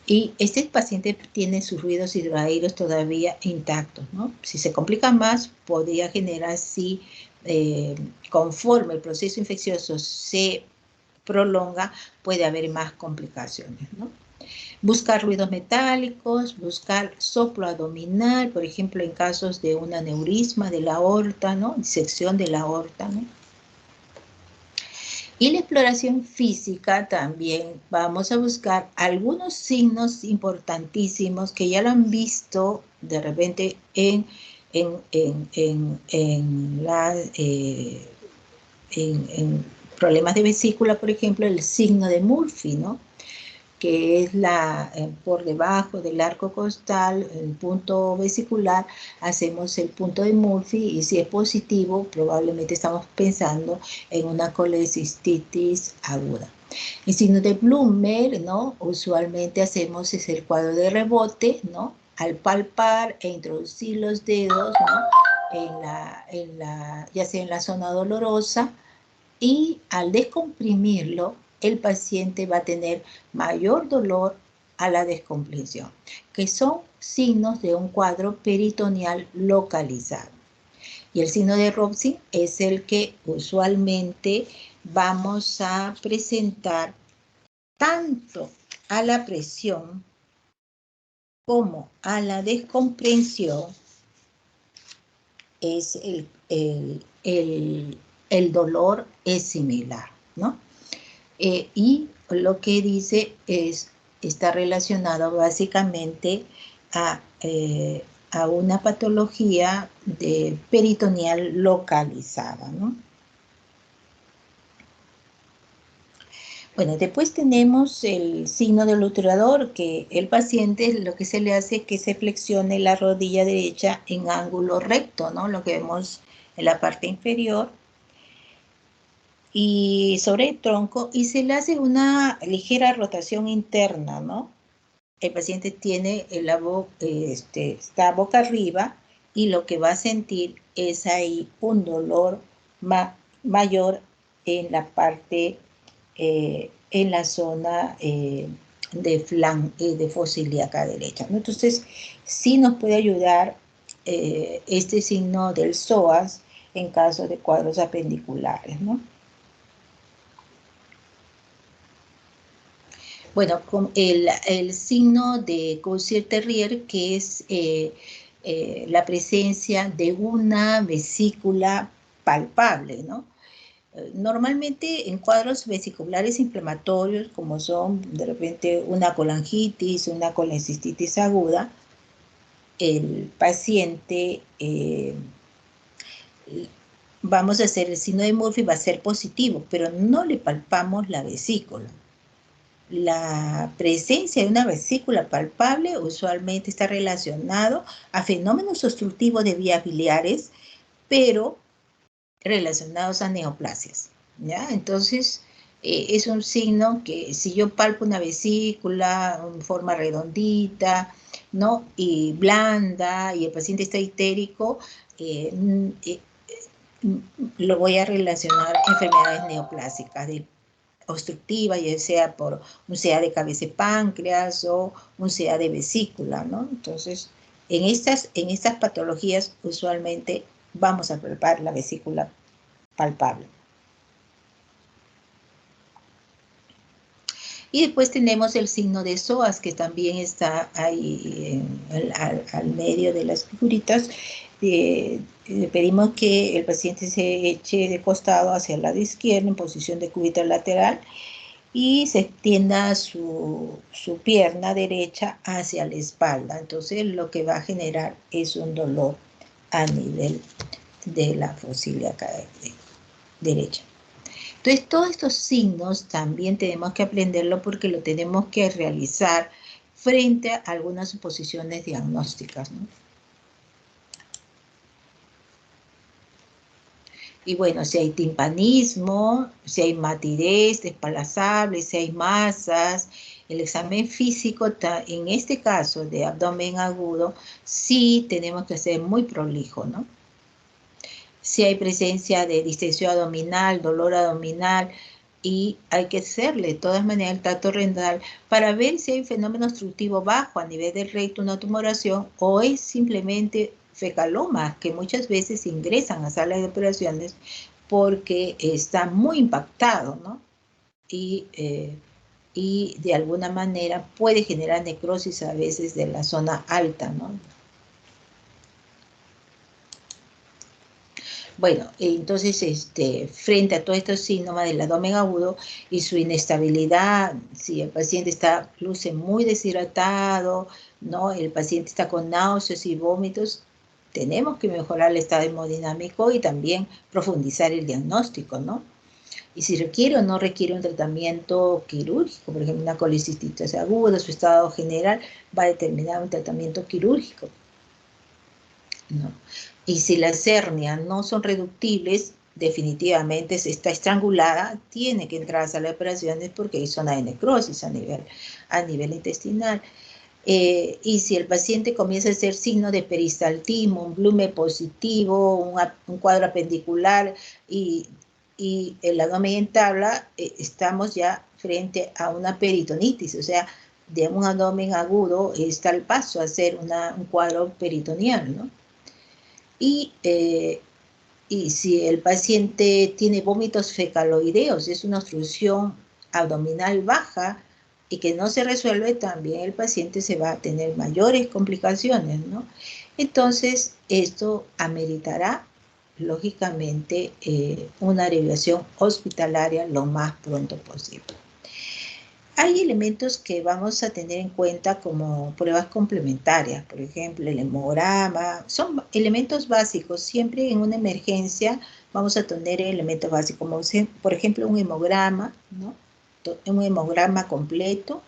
y este paciente tiene sus ruidos hidroaéreos todavía intactos, ¿no? Si se complica más, podría generar, si conforme el proceso infeccioso se prolonga, puede haber más complicaciones, ¿no? Buscar ruidos metálicos, buscar soplo abdominal, por ejemplo, en casos de un aneurisma de la aorta, ¿no? Disección de la aorta, ¿no? Y la exploración física también vamos a buscar algunos signos importantísimos que ya lo han visto de repente en problemas de vesícula, por ejemplo, el signo de Murphy, ¿no? Que es por debajo del arco costal, el punto vesicular, hacemos el punto de Murphy y si es positivo, probablemente estamos pensando en una colecistitis aguda. El signo de Blummer, ¿no? Usualmente hacemos es el cuadro de rebote, ¿no? Al palpar e introducir los dedos, ¿no? Ya sea en la zona dolorosa, y al descomprimirlo, el paciente va a tener mayor dolor a la descompresión, que son signos de un cuadro peritoneal localizado. Y el signo de Robson es el que usualmente vamos a presentar tanto a la presión como a la descomprensión es el dolor es similar, ¿no? Y lo que dice está relacionado básicamente a una patología peritoneal localizada, ¿no? Bueno, después tenemos el signo del obturador, que el paciente lo que se le hace es que se flexione la rodilla derecha en ángulo recto, ¿no? Lo que vemos en la parte inferior y sobre el tronco, y se le hace una ligera rotación interna, ¿no? El paciente tiene está boca arriba y lo que va a sentir es ahí un dolor mayor en la parte, en la zona de fosa ilíaca derecha, ¿no? Entonces, sí nos puede ayudar este signo del psoas en caso de cuadros apendiculares, ¿no? Bueno, con el signo de Gaussier-Terrier, que es la presencia de una vesícula palpable, ¿no? Normalmente en cuadros vesiculares inflamatorios, como son de repente una colangitis, una colecistitis aguda, el paciente, vamos a hacer el signo de Murphy, va a ser positivo, pero no le palpamos la vesícula. La presencia de una vesícula palpable usualmente está relacionado a fenómenos obstructivos de vías biliares, pero relacionados a neoplasias, ¿ya? Entonces, es un signo que si yo palpo una vesícula en forma redondita, ¿no? Y blanda, y el paciente está histérico, lo voy a relacionar a enfermedades neoplásicas obstructiva, ya sea por un CA de cabeza y páncreas o un CA de vesícula, ¿no? Entonces, en estas patologías usualmente vamos a palpar la vesícula palpable. Y después tenemos el signo de psoas, que también está ahí al medio de las figuritas. Pedimos que el paciente se eche de costado hacia el lado izquierdo en posición de cúbito lateral y se extienda su pierna derecha hacia la espalda. Entonces lo que va a generar es un dolor a nivel de la fosa ilíaca derecha. Entonces todos estos signos también tenemos que aprenderlo porque lo tenemos que realizar frente a algunas suposiciones diagnósticas, ¿no? Y bueno, si hay timpanismo, si hay matidez despalazable, si hay masas, el examen físico, en este caso de abdomen agudo, sí tenemos que ser muy prolijo, ¿no? Si hay presencia de distensión abdominal, dolor abdominal, y hay que hacerle de todas maneras el tacto renal para ver si hay un fenómeno obstructivo bajo a nivel del recto, una tumoración, o es simplemente fecalomas que muchas veces ingresan a salas de operaciones porque está muy impactado, ¿no? Y de alguna manera puede generar necrosis a veces de la zona alta, ¿no? Bueno, entonces, frente a todos estos síntomas del abdomen agudo y su inestabilidad, si el paciente luce muy deshidratado, ¿no? El paciente está con náuseas y vómitos, tenemos que mejorar el estado hemodinámico y también profundizar el diagnóstico, ¿no? Y si requiere o no requiere un tratamiento quirúrgico, por ejemplo, una colicistitis aguda, su estado general va a determinar un tratamiento quirúrgico, ¿no? Y si las hernias no son reductibles, definitivamente si está estrangulada, tiene que entrar a sala de operaciones porque hay zona de necrosis a nivel intestinal. Y si el paciente comienza a hacer signo de peristaltismo, un blume positivo, un cuadro apendicular y el abdomen en tabla, estamos ya frente a una peritonitis, o sea, de un abdomen agudo está el paso a hacer un cuadro peritoneal, ¿no? Y si el paciente tiene vómitos fecaloideos, es una obstrucción abdominal baja, y que no se resuelve, también el paciente se va a tener mayores complicaciones, ¿no? Entonces, esto ameritará, lógicamente, una derivación hospitalaria lo más pronto posible. Hay elementos que vamos a tener en cuenta como pruebas complementarias, por ejemplo, el hemograma, son elementos básicos. Siempre en una emergencia vamos a tener elementos básicos, como por ejemplo un hemograma, ¿no? Un hemograma completo,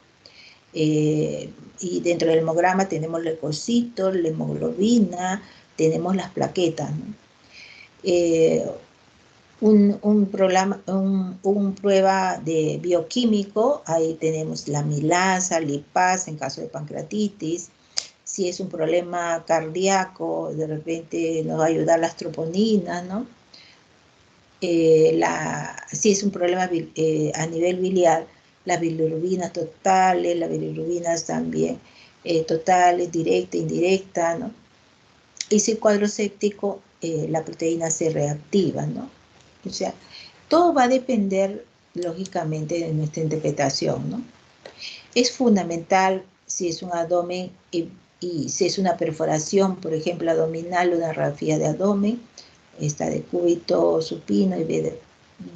y dentro del hemograma tenemos leucocitos, la hemoglobina, tenemos las plaquetas, ¿no? Un prueba de bioquímico, ahí tenemos la amilasa, lipasa en caso de pancreatitis. Si es un problema cardíaco, de repente nos va a ayudar las troponinas, ¿no? Si es un problema a nivel biliar, las bilirrubinas totales, las bilirrubinas también totales, directa, indirecta, ¿no? Y si el cuadro séptico, la proteína C reactiva, ¿no? O sea, todo va a depender, lógicamente, de nuestra interpretación, ¿no? Es fundamental si es un abdomen y si es una perforación, por ejemplo, abdominal, una radiografía de abdomen, esta de cúbito supino y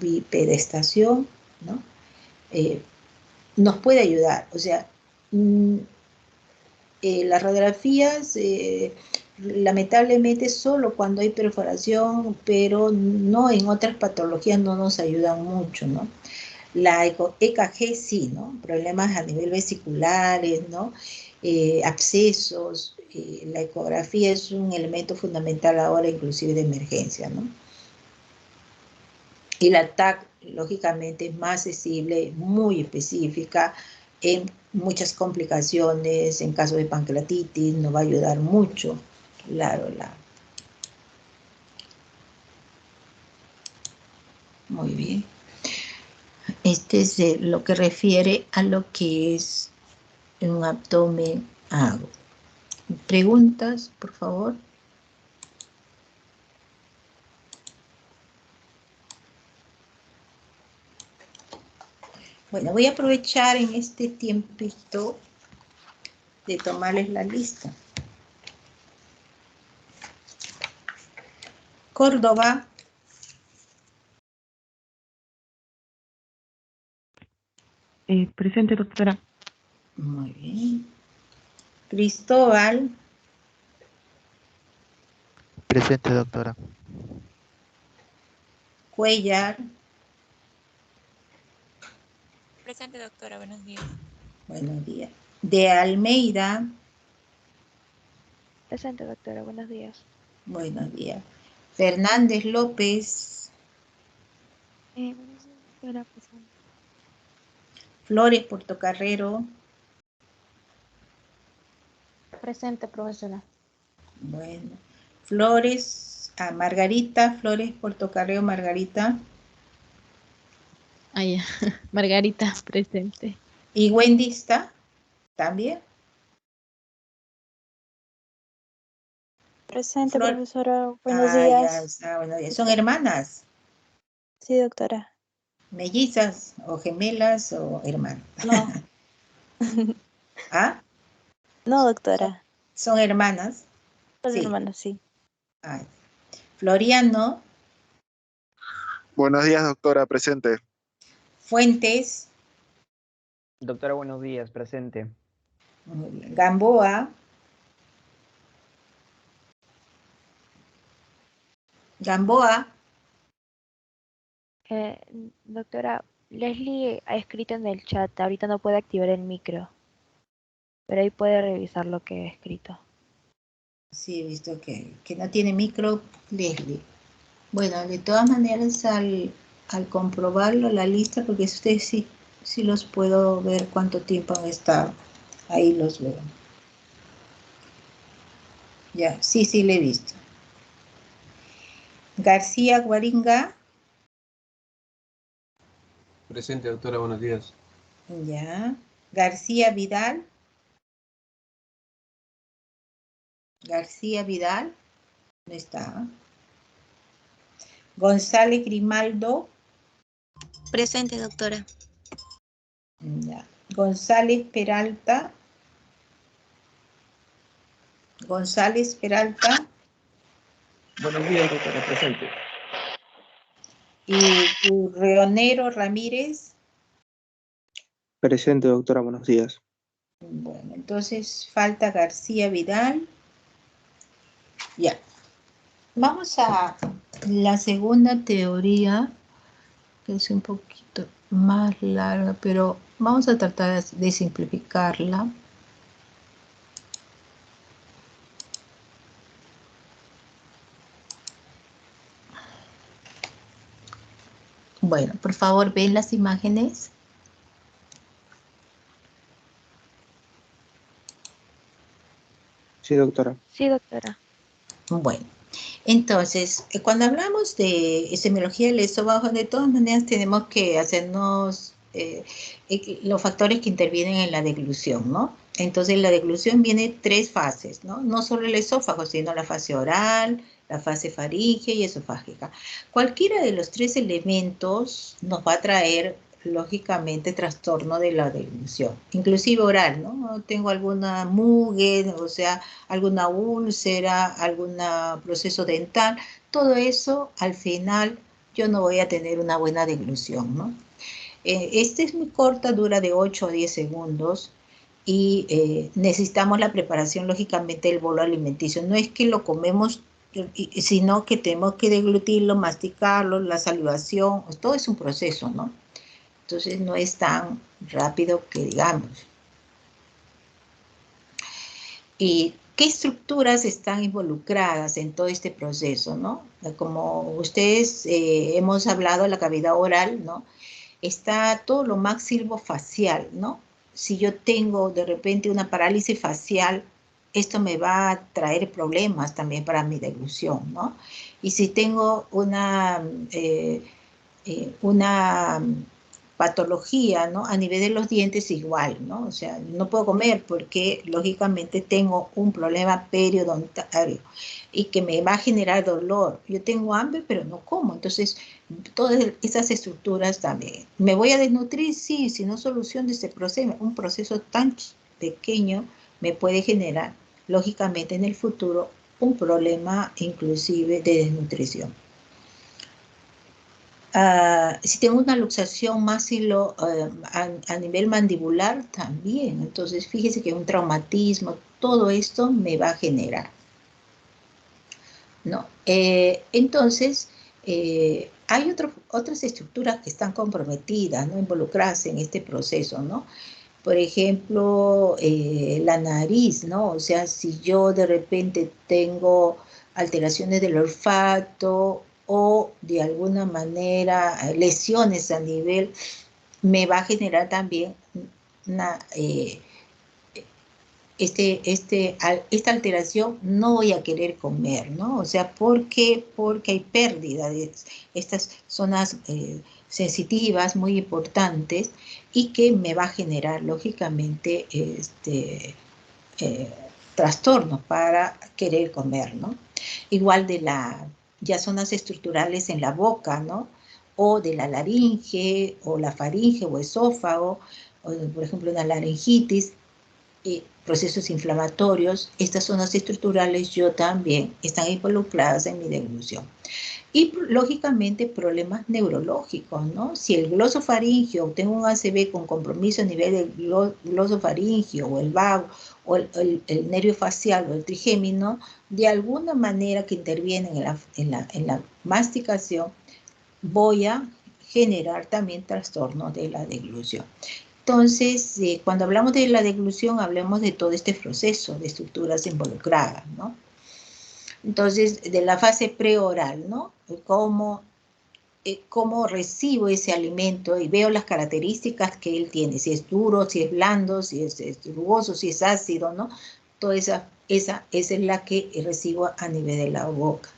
bipedestación, ¿no? Nos puede ayudar, o sea, las radiografías, lamentablemente, solo cuando hay perforación, pero no en otras patologías no nos ayudan mucho, ¿no? La EKG sí, ¿no? Problemas a nivel vesiculares, ¿no? Abscesos, la ecografía es un elemento fundamental ahora, inclusive de emergencia, ¿no? Y la TAC, lógicamente, es más sensible, muy específica, en muchas complicaciones, en caso de pancreatitis, nos va a ayudar mucho, claro, Muy bien. Este es lo que refiere a lo que es un abdomen agudo. ¿Preguntas, por favor? Bueno, voy a aprovechar en este tiempito de tomarles la lista. Córdoba. Presente, doctora. Muy bien. Cristóbal. Presente, doctora. Cuellar. Presente, doctora. Buenos días. Buenos días. De Almeida. Presente, doctora. Buenos días. Buenos días. Fernández López. Buenos días, doctora. Presente. Flores Portocarrero. Presente, profesora. Bueno. Flores, Margarita, Flores Portocarrero, Margarita. Ah, ya. Margarita, presente. Y Wendy está también. Presente, profesora. Buenos Ya días. está, buenos días. ¿Son hermanas? Sí, doctora. ¿Mellizas o gemelas o hermanas? No. ¿Ah? No, doctora. ¿Son hermanas? Los Sí. hermanos, sí. Ay. Floriano. Buenos días, doctora, presente. Fuentes. Doctora, buenos días, presente. Muy bien. Gamboa. Gamboa. Doctora, Leslie ha escrito en el chat, ahorita no puede activar el micro, pero ahí puede revisar lo que he escrito. Sí, he visto que no tiene micro, Leslie. Bueno, de todas maneras, al comprobarlo, la lista, porque ustedes sí los puedo ver cuánto tiempo han estado. Ahí los veo. Ya, sí, le he visto. García Guaringa. Presente, doctora, buenos días. Ya. García Vidal. García Vidal. No está. González Grimaldo. Presente, doctora. Ya. González Peralta. González Peralta. Buenos días, doctora, presente. Y Reonero Ramírez. Presente, doctora, buenos días. Bueno, entonces falta García Vidal. Ya. Vamos a la segunda teoría, que es un poquito más larga, pero vamos a tratar de simplificarla. Bueno, por favor, ven las imágenes. Sí, doctora. Sí, doctora. Bueno, entonces, cuando hablamos de semiología del esófago, de todas maneras tenemos que hacernos los factores que intervienen en la deglución, ¿no? Entonces, la deglución viene tres fases, ¿no? No solo el esófago, sino la fase oral, la fase faríngea y esofágica. Cualquiera de los tres elementos nos va a traer, lógicamente, trastorno de la deglución, inclusive oral, ¿no? Tengo alguna mugue, o sea, alguna úlcera, algún proceso dental, todo eso al final yo no voy a tener una buena deglución, ¿no? Esta es muy corta, dura de 8 a 10 segundos y necesitamos la preparación lógicamente del bolo alimenticio. No es que lo comemos, sino que tenemos que deglutirlo, masticarlo, la salivación, todo es un proceso, ¿no? Entonces no es tan rápido que digamos. ¿Y qué estructuras están involucradas en todo este proceso, no? Como ustedes hemos hablado, la cavidad oral, ¿no? Está todo lo maxilofacial, ¿no? Si yo tengo de repente una parálisis facial, esto me va a traer problemas también para mi deglución, ¿no? Y si tengo una patología, ¿no? A nivel de los dientes igual, ¿no? O sea, no puedo comer porque lógicamente tengo un problema periodontario y que me va a generar dolor. Yo tengo hambre, pero no como. Entonces, todas esas estructuras también. ¿Me voy a desnutrir? Sí, si no solución de este proceso, un proceso tan pequeño me puede generar, lógicamente, en el futuro, un problema inclusive de desnutrición. Si tengo una luxación maxilo a nivel mandibular, también. Entonces, fíjese que un traumatismo, todo esto me va a generar, ¿no? Entonces, hay otras estructuras que están comprometidas, ¿no? Involucradas en este proceso, ¿no? Por ejemplo, la nariz, ¿no? O sea, si yo de repente tengo alteraciones del olfato o de alguna manera lesiones a nivel, me va a generar también una, esta alteración, no voy a querer comer, ¿no? O sea, ¿por qué? Porque hay pérdida de estas zonas sensitivas muy importantes y que me va a generar, lógicamente, trastornos para querer comer, ¿no? Igual de ya zonas estructurales en la boca, ¿no? O de la laringe, o la faringe, o esófago, o, por ejemplo, una laringitis, procesos inflamatorios, estas zonas estructurales yo también están involucradas en mi deglución. Y lógicamente problemas neurológicos, ¿no? Si el glosofaringio, tengo un ACV con compromiso a nivel del glosofaringio o el vago o el nervio facial o el trigémino, de alguna manera que interviene en la masticación, voy a generar también trastornos de la deglución. Entonces, cuando hablamos de la deglución, hablamos de todo este proceso de estructuras involucradas, ¿no? Entonces, de la fase preoral, ¿no? Cómo recibo ese alimento y veo las características que él tiene, si es duro, si es blando, si es rugoso, si es ácido, ¿no? Toda esa es la que recibo a nivel de la boca.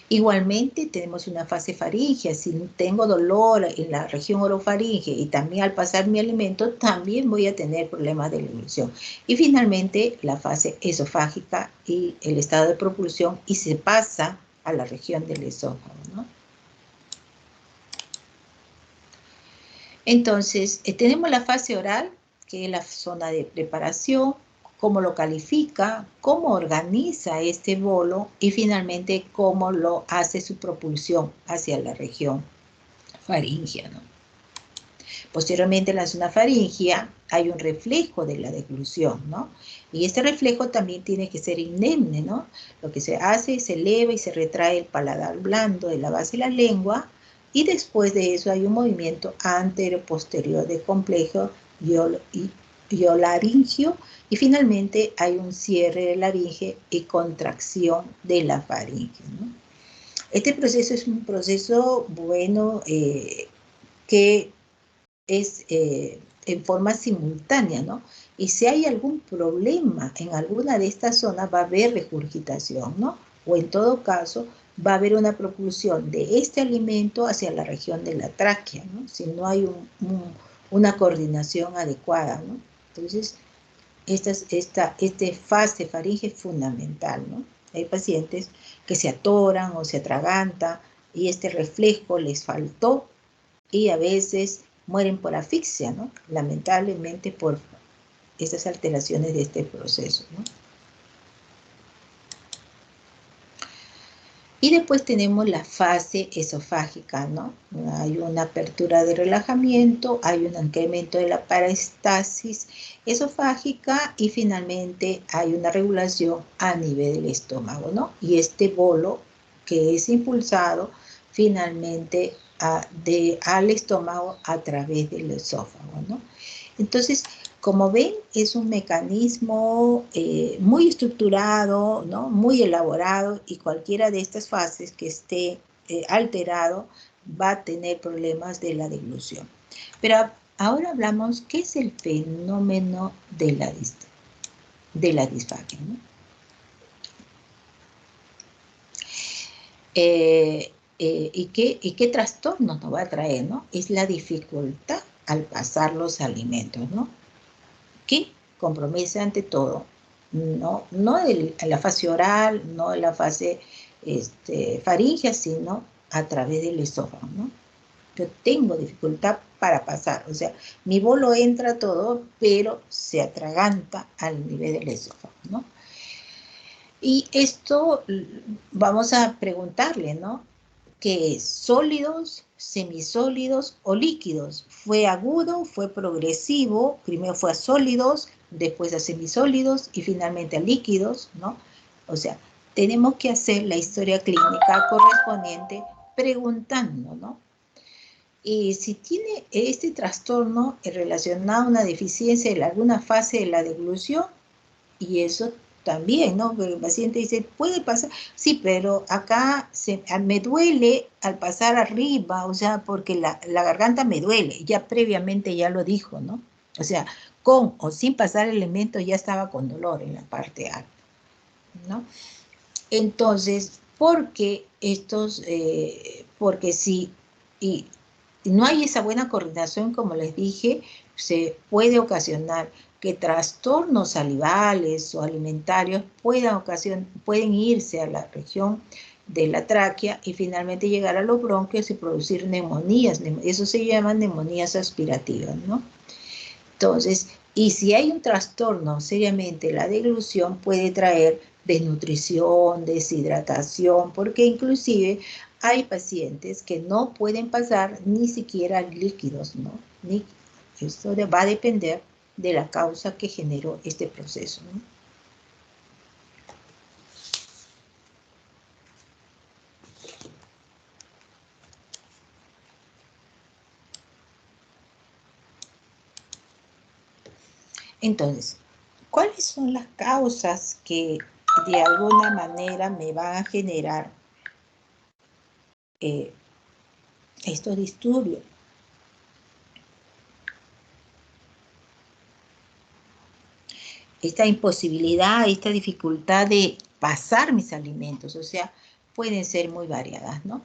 Igualmente tenemos una fase faríngea. Si tengo dolor en la región orofaringe y también al pasar mi alimento, también voy a tener problemas de deglución. Y finalmente la fase esofágica y el estado de propulsión, y se pasa a la región del esófago, ¿no? Entonces, tenemos la fase oral, qué es la zona de preparación, cómo lo califica, cómo organiza este bolo y finalmente cómo lo hace su propulsión hacia la región faríngea, ¿no? Posteriormente en la zona faríngea hay un reflejo de la deglución, ¿no? Y este reflejo también tiene que ser indemne, ¿no? Lo que se hace es se eleva y se retrae el paladar blando de la base de la lengua y después de eso hay un movimiento antero-posterior del complejo hiolaringio y finalmente hay un cierre de la laringe y contracción de la faringe, ¿no? Este proceso es un proceso bueno que es en forma simultánea, ¿no? Y si hay algún problema en alguna de estas zonas, va a haber regurgitación, ¿no? O en todo caso, va a haber una propulsión de este alimento hacia la región de la tráquea, ¿no? Si no hay una coordinación adecuada, ¿no? Entonces, esta fase faringe es fundamental, ¿no? Hay pacientes que se atoran o se atragantan y este reflejo les faltó y a veces mueren por asfixia, ¿no? Lamentablemente por estas alteraciones de este proceso, ¿no? Y después tenemos la fase esofágica, ¿no? Hay una apertura de relajamiento, hay un incremento de la peristalsis esofágica y finalmente hay una regulación a nivel del estómago, ¿no? Y este bolo que es impulsado finalmente al estómago a través del esófago, ¿no? Entonces, como ven, es un mecanismo muy estructurado, ¿no? Muy elaborado y cualquiera de estas fases que esté alterado va a tener problemas de la deglución. Pero ahora hablamos qué es el fenómeno de la disfagia, ¿no? ¿Y qué trastornos nos va a traer, ¿no? Es la dificultad al pasar los alimentos, ¿no? Que compromete ante todo, no la fase oral, no en la fase faríngea, sino a través del esófago, ¿no? Yo tengo dificultad para pasar, o sea, mi bolo entra todo, pero se atraganta al nivel del esófago, ¿no? Y esto vamos a preguntarle, ¿no? ¿Qué es? ¿Sólidos, semisólidos o líquidos? ¿Fue agudo, fue progresivo? Primero fue a sólidos, después a semisólidos y finalmente a líquidos, ¿no? O sea, tenemos que hacer la historia clínica correspondiente preguntando, ¿no? Y si tiene este trastorno relacionado a una deficiencia en alguna fase de la deglución, y eso también, ¿no? Pero el paciente dice, puede pasar, sí, pero acá me duele al pasar arriba, o sea, porque la garganta me duele, ya previamente ya lo dijo, ¿no? O sea, con o sin pasar elementos ya estaba con dolor en la parte alta, ¿no? Entonces, porque si y no hay esa buena coordinación, como les dije, se puede ocasionar que trastornos salivales o alimentarios pueden irse a la región de la tráquea y finalmente llegar a los bronquios y producir neumonías. Eso se llama neumonías aspirativas, ¿no? Entonces, y si hay un trastorno seriamente, la deglución puede traer desnutrición, deshidratación, porque inclusive hay pacientes que no pueden pasar ni siquiera líquidos, ¿no? Esto va a depender de la causa que generó este proceso, ¿no? Entonces, ¿cuáles son las causas que de alguna manera me van a generar estos disturbios? Esta imposibilidad, esta dificultad de pasar mis alimentos, o sea, pueden ser muy variadas, ¿no?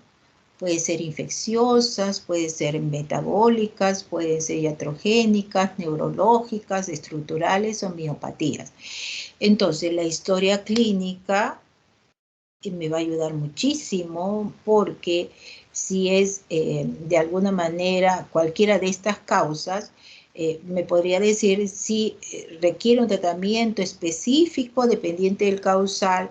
Pueden ser infecciosas, pueden ser metabólicas, pueden ser iatrogénicas, neurológicas, estructurales o miopatías. Entonces, la historia clínica me va a ayudar muchísimo porque si es de alguna manera cualquiera de estas causas, me podría decir si requiere un tratamiento específico dependiente del causal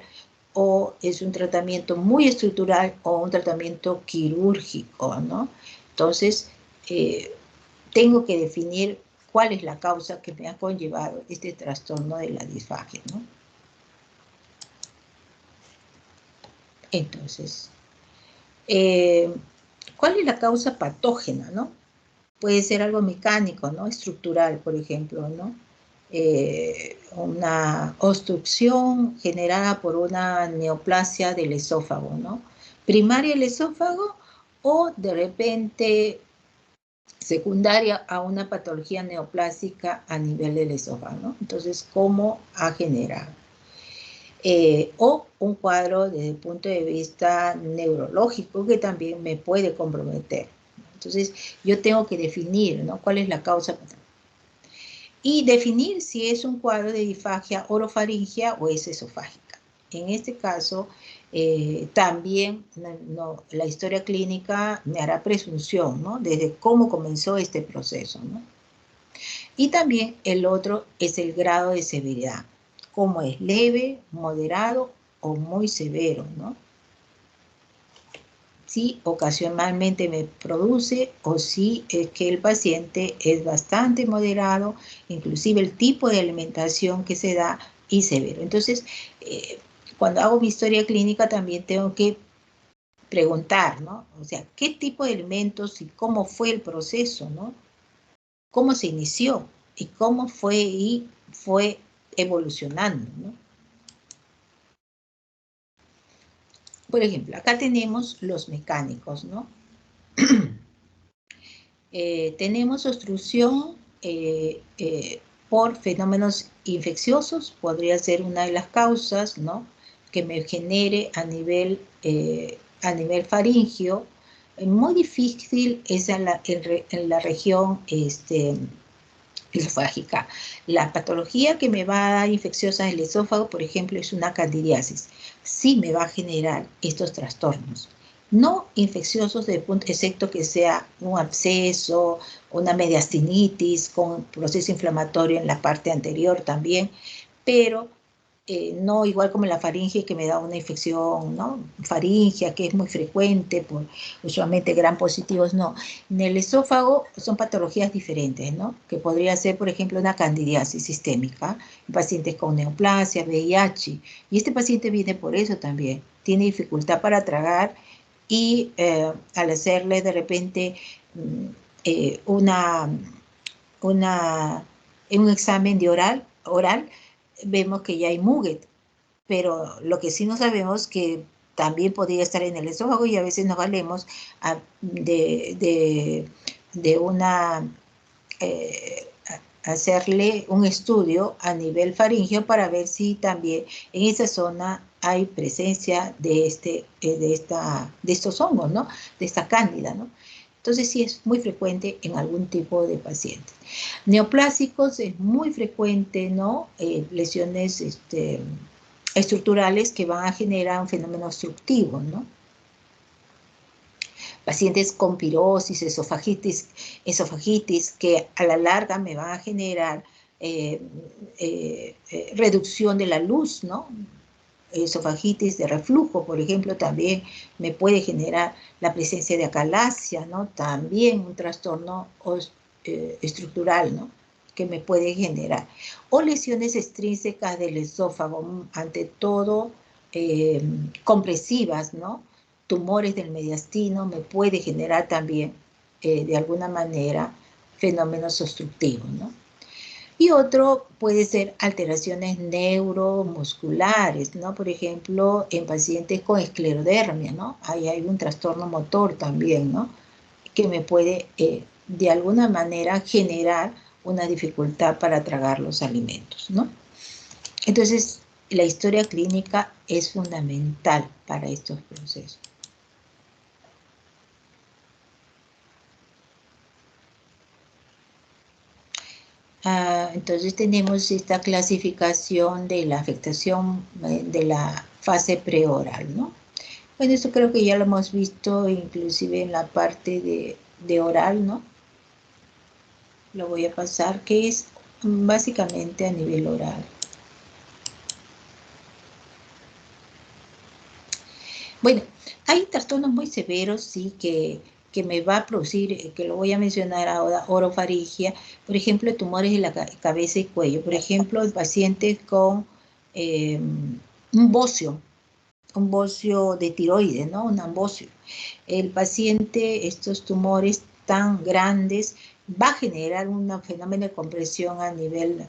o es un tratamiento muy estructural o un tratamiento quirúrgico, ¿no? Entonces, tengo que definir cuál es la causa que me ha conllevado este trastorno de la disfagia, ¿no? Entonces, ¿cuál es la causa patógena, no? Puede ser algo mecánico, ¿no? Estructural, por ejemplo, ¿no? Una obstrucción generada por una neoplasia del esófago, ¿no? Primaria del esófago o de repente secundaria a una patología neoplásica a nivel del esófago, ¿no? Entonces, ¿cómo ha generado? O un cuadro desde el punto de vista neurológico que también me puede comprometer. Entonces, yo tengo que definir, ¿no? ¿Cuál es la causa? Y definir si es un cuadro de disfagia orofaringia o es esofágica. En este caso, también la historia clínica me hará presunción, ¿no? Desde cómo comenzó este proceso, ¿no? Y también el otro es el grado de severidad, cómo es leve, moderado o muy severo, ¿no? Si ocasionalmente me produce o si es que el paciente es bastante moderado, inclusive el tipo de alimentación que se da y severo. Entonces, cuando hago mi historia clínica también tengo que preguntar, ¿no? O sea, ¿qué tipo de alimentos y cómo fue el proceso, ¿no? ¿Cómo se inició y cómo fue evolucionando, ¿no? Por ejemplo, acá tenemos los mecánicos, ¿no? Tenemos obstrucción por fenómenos infecciosos, podría ser una de las causas, ¿no? Que me genere a nivel faríngeo. Muy difícil es en la región esofágica. La patología que me va a dar infecciosa en el esófago, por ejemplo, es una candidiasis. Sí me va a generar estos trastornos. No infecciosos excepto que sea un absceso, una mediastinitis con proceso inflamatorio en la parte anterior también, pero no igual como la faringe que me da una infección, ¿no? Faringia, que es muy frecuente, por usualmente gram positivos, no. En el esófago son patologías diferentes, ¿no? Que podría ser, por ejemplo, una candidiasis sistémica, en pacientes con neoplasia, VIH, y este paciente viene por eso también, tiene dificultad para tragar y al hacerle de repente un examen de oral, vemos que ya hay muget, pero lo que sí no sabemos que también podría estar en el esófago y a veces nos valemos de hacerle un estudio a nivel faríngeo para ver si también en esa zona hay presencia de estos hongos, ¿no? De esta cándida, ¿no? Entonces sí es muy frecuente en algún tipo de pacientes. Neoplásicos es muy frecuente, ¿no? Lesiones estructurales que van a generar un fenómeno obstructivo, ¿no? Pacientes con pirosis, esofagitis, que a la larga me van a generar reducción de la luz, ¿no? Esofagitis de reflujo, por ejemplo, también me puede generar la presencia de acalasia, ¿no? También un trastorno estructural, ¿no? Que me puede generar. O lesiones extrínsecas del esófago, ante todo compresivas, ¿no? Tumores del mediastino me puede generar también, de alguna manera, fenómenos obstructivos, ¿no? Y otro puede ser alteraciones neuromusculares, ¿no? Por ejemplo, en pacientes con esclerodermia, ¿no? Ahí hay un trastorno motor también, ¿no? Que me puede, de alguna manera, generar una dificultad para tragar los alimentos, ¿no? Entonces, la historia clínica es fundamental para estos procesos. Entonces tenemos esta clasificación de la afectación de la fase preoral, ¿no? Bueno, esto creo que ya lo hemos visto inclusive en la parte de oral, ¿no? lo voy a pasar, que es básicamente a nivel oral. Bueno, hay trastornos muy severos, sí, que me va a producir, que lo voy a mencionar ahora, orofaringia, por ejemplo, tumores de la cabeza y cuello, por ejemplo, en pacientes con un bocio de tiroides, ¿no? Un ambocio. El paciente, estos tumores tan grandes, va a generar un fenómeno de compresión a nivel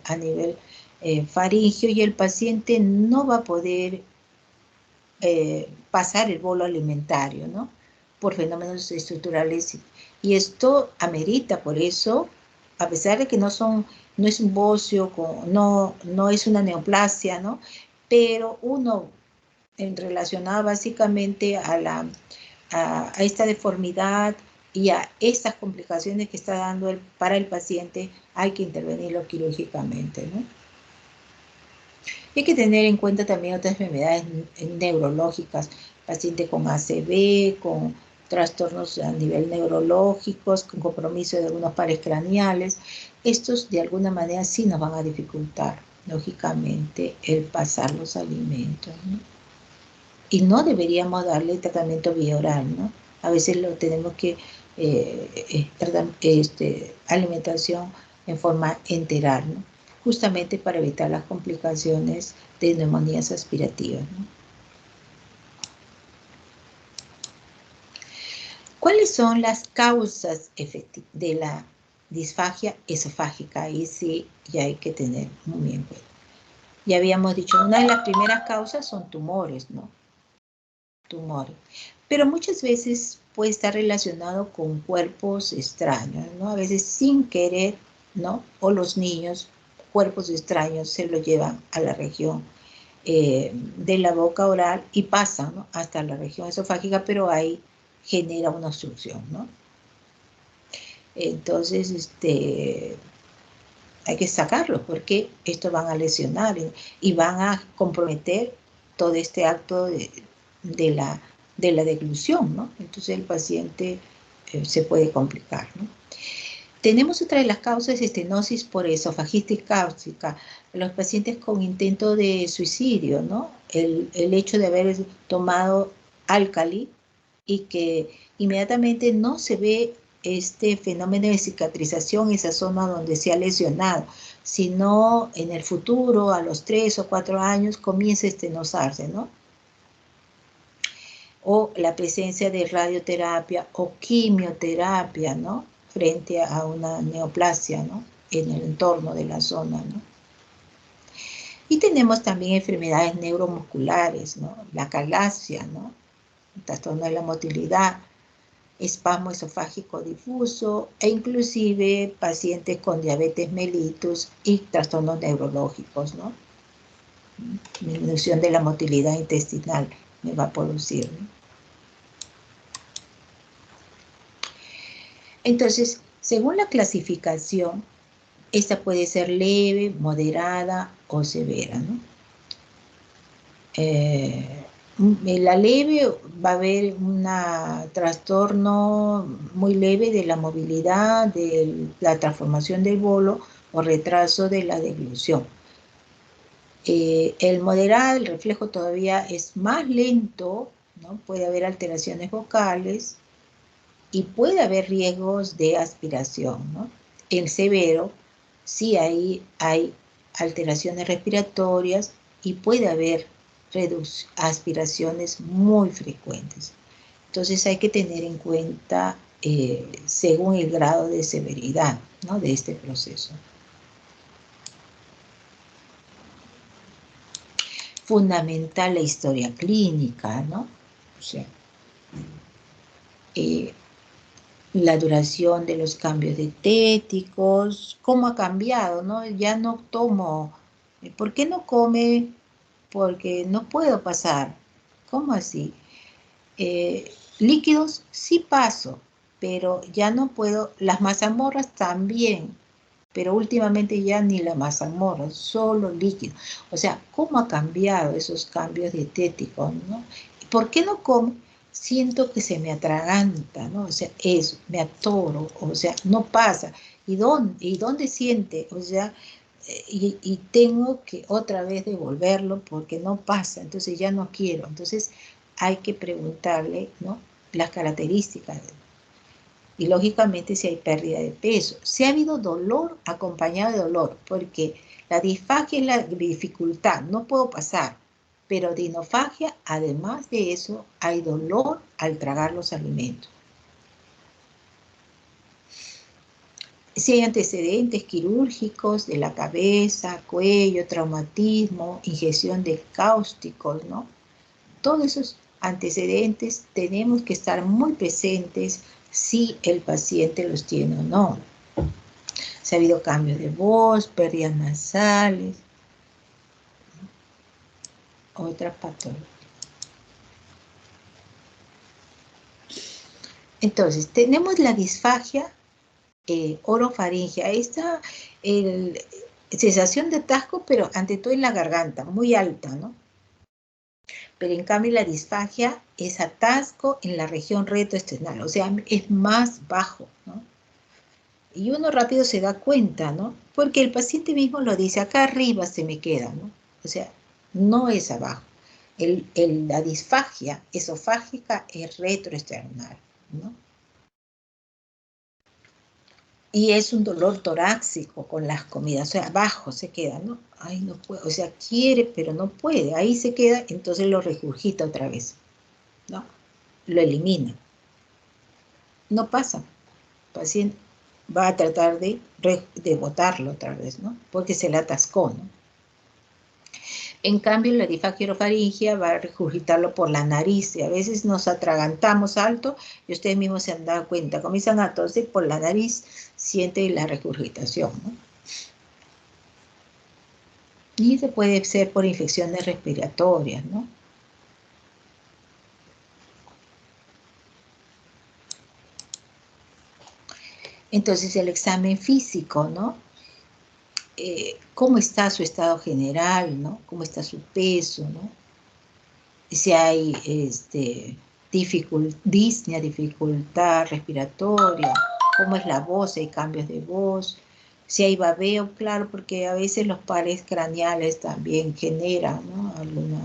faríngeo y el paciente no va a poder pasar el bolo alimentario, ¿no? Por fenómenos estructurales. Y esto amerita, por eso, a pesar de que no es un bocio, no es una neoplasia, ¿no? Pero uno, relacionado básicamente a esta deformidad y a estas complicaciones que está dando para el paciente, hay que intervenirlo quirúrgicamente, ¿no? Hay que tener en cuenta también otras enfermedades neurológicas, pacientes con ACV, con trastornos a nivel neurológicos, con compromiso de algunos pares craneales. Estos de alguna manera sí nos van a dificultar, lógicamente, el pasar los alimentos, ¿no? Y no deberíamos darle tratamiento vía oral, ¿no? A veces lo tenemos que alimentación en forma enteral, ¿no? Justamente para evitar las complicaciones de neumonías aspirativas, ¿no? ¿Cuáles son las causas de la disfagia esofágica? Ahí sí ya hay que tener muy en cuenta. Ya habíamos dicho, una de las primeras causas son tumores, ¿no? Tumores. Pero muchas veces puede estar relacionado con cuerpos extraños, ¿no? A veces sin querer, ¿no? O los niños, cuerpos extraños se lo llevan a la región de la boca oral y pasan, ¿no? Hasta la región esofágica, pero ahí genera una obstrucción, ¿no? Entonces, hay que sacarlo porque estos van a lesionar y van a comprometer todo este acto de la deglución, ¿no? Entonces el paciente se puede complicar, ¿no? Tenemos otra de las causas, estenosis por esofagitis cáustica, los pacientes con intento de suicidio, ¿no? El hecho de haber tomado álcali y que inmediatamente no se ve este fenómeno de cicatrización, esa zona donde se ha lesionado, sino en el futuro, a los 3 o 4 años, comienza a estenosarse, ¿no? O la presencia de radioterapia o quimioterapia, ¿no? Frente a una neoplasia, ¿no? En el entorno de la zona, ¿no? Y tenemos también enfermedades neuromusculares, ¿no? La acalasia, ¿no? El trastorno de la motilidad, espasmo esofágico difuso e inclusive pacientes con diabetes mellitus y trastornos neurológicos, ¿no? Disminución de la motilidad intestinal me va a producir, ¿no? Entonces, según la clasificación, esta puede ser leve, moderada o severa, ¿no? En la leve va a haber un trastorno muy leve de la movilidad, de la transformación del bolo o retraso de la deglución. El moderado, el reflejo todavía es más lento, ¿no? Puede haber alteraciones vocales y puede haber riesgos de aspiración, ¿no? El severo, sí hay alteraciones respiratorias y puede haber aspiraciones muy frecuentes. Entonces hay que tener en cuenta según el grado de severidad, ¿no? De este proceso. Fundamental la historia clínica, ¿no? O sea, la duración de los cambios dietéticos, cómo ha cambiado, ¿no? Ya no tomo, ¿por qué no come? Porque no puedo pasar. ¿Cómo así? Líquidos sí paso, pero ya no puedo. Las mazamorras también, pero últimamente ya ni la mazamorra, solo líquido. O sea, ¿cómo ha cambiado esos cambios dietéticos, ¿no? ¿Por qué no como? Siento que se me atraganta, ¿no? O sea, eso, me atoro, o sea, no pasa. ¿Y dónde siente? O sea, y tengo que otra vez devolverlo porque no pasa, entonces ya no quiero. Entonces hay que preguntarle, ¿no?, las características. Y lógicamente si hay pérdida de peso. Si ha habido dolor acompañado de dolor, porque la disfagia es la dificultad, no puedo pasar. Pero dinofagia, además de eso, hay dolor al tragar los alimentos. Si hay antecedentes quirúrgicos de la cabeza, cuello, traumatismo, ingestión de cáusticos, ¿no? Todos esos antecedentes tenemos que estar muy presentes si el paciente los tiene o no. Si ha habido cambios de voz, pérdidas nasales, otras patologías. Entonces, tenemos la disfagia orofaringea. Esta sensación de atasco, pero ante todo en la garganta, muy alta, ¿no? Pero en cambio la disfagia es atasco en la región retroesternal, o sea, es más bajo, ¿no? Y uno rápido se da cuenta, ¿no? Porque el paciente mismo lo dice, acá arriba se me queda, ¿no? O sea, no es abajo. La disfagia esofágica es retroesternal, ¿no? Y es un dolor torácico con las comidas, o sea, abajo se queda, ¿no? Ay, no puede, o sea, quiere, pero no puede, ahí se queda, entonces lo regurgita otra vez, ¿no? Lo elimina. No pasa. El paciente va a tratar de botarlo otra vez, ¿no? Porque se le atascó, ¿no? En cambio, la disfagia orofaringea va a regurgitarlo por la nariz y a veces nos atragantamos alto y ustedes mismos se han dado cuenta, comienzan a toser por la nariz, siente la regurgitación, ¿no? Y se puede ser por infecciones respiratorias, ¿no? Entonces el examen físico, ¿no? Cómo está su estado general, ¿no? Cómo está su peso, ¿no? Si hay disnea, dificultad respiratoria, cómo es la voz, si hay cambios de voz, si hay babeo, claro, porque a veces los pares craneales también generan, ¿no?, alguna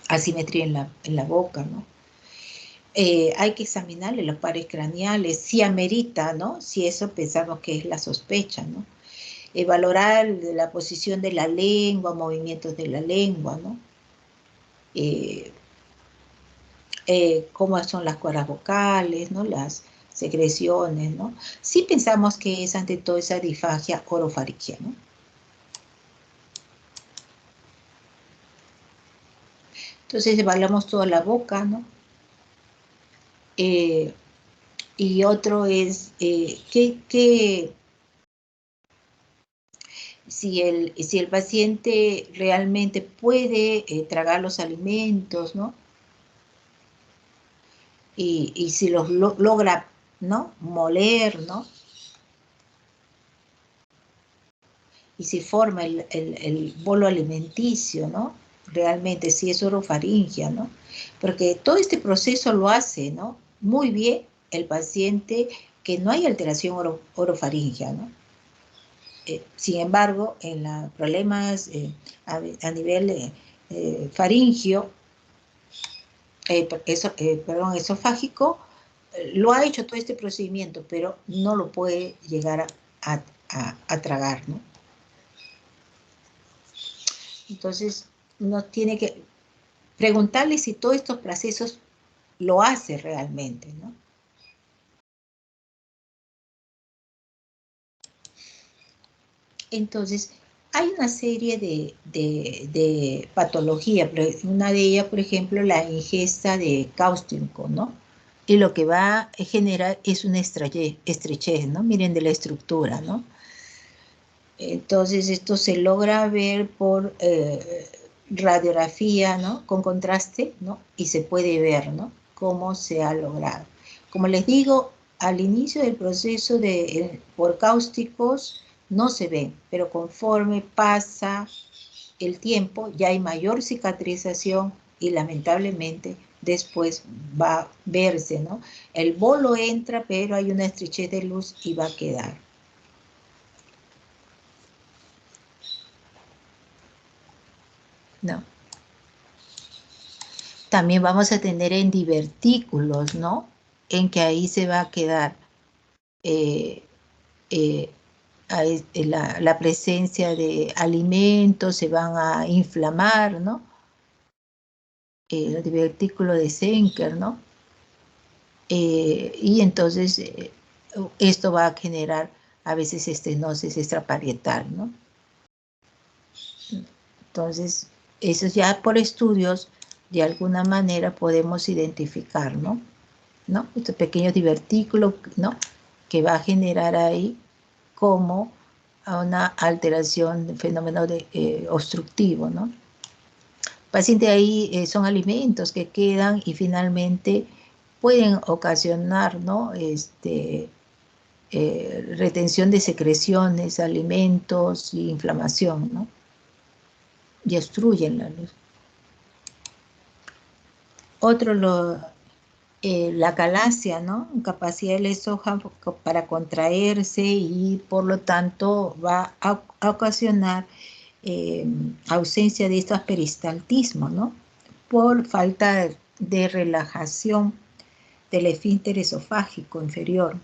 asimetría en la boca, ¿no? Hay que examinarle los pares craneales, si amerita, ¿no? Si eso pensamos que es la sospecha, ¿no? Valorar la posición de la lengua, movimientos de la lengua, ¿no? Cómo son las cuerdas vocales, ¿no? Las secreciones, ¿no? Sí pensamos que es ante todo esa disfagia orofaringea, ¿no? Entonces evaluamos toda la boca, ¿no? Y otro es si el paciente realmente puede tragar los alimentos, ¿no? Y si los logra, ¿no?, moler, ¿no? Y si forma el bolo alimenticio, ¿no? Realmente, si es orofaringea, ¿no? Porque todo este proceso lo hace, ¿no?, muy bien el paciente que no hay alteración orofaringea, ¿no? Sin embargo, en los problemas a nivel faringio, esofágico, lo ha hecho todo este procedimiento, pero no lo puede llegar a tragar, ¿no? Entonces, uno tiene que preguntarle si todos estos procesos lo hace realmente, ¿no? Entonces, hay una serie de patologías, una de ellas, por ejemplo, la ingesta de cáustico, ¿no? Y lo que va a generar es una estrechez, ¿no? Miren de la estructura, ¿no? Entonces, esto se logra ver por radiografía, ¿no?, con contraste, ¿no? Y se puede ver, ¿no?, cómo se ha logrado. Como les digo, al inicio del proceso por cáusticos no se ven, pero conforme pasa el tiempo ya hay mayor cicatrización y lamentablemente después va a verse, ¿no? El bolo entra, pero hay una estrechez de luz y va a quedar. No. También vamos a tener en divertículos, ¿no? En que ahí se va a quedar la presencia de alimentos, se van a inflamar, ¿no? El divertículo de Zenker, ¿no? Y entonces esto va a generar a veces estenosis extraparietal, ¿no? Entonces, eso ya por estudios, de alguna manera podemos identificar, ¿no? Estos pequeños divertículos, ¿no? Que va a generar ahí como una alteración del fenómeno obstructivo, ¿no? Paciente ahí son alimentos que quedan y finalmente pueden ocasionar, ¿no? Retención de secreciones, alimentos y inflamación, ¿no? Y obstruyen la luz. Otro, la calasia, ¿no? Capacidad del esófago para contraerse y por lo tanto va a ocasionar ausencia de estos peristaltismos, ¿no? Por falta de relajación del esfínter esofágico inferior.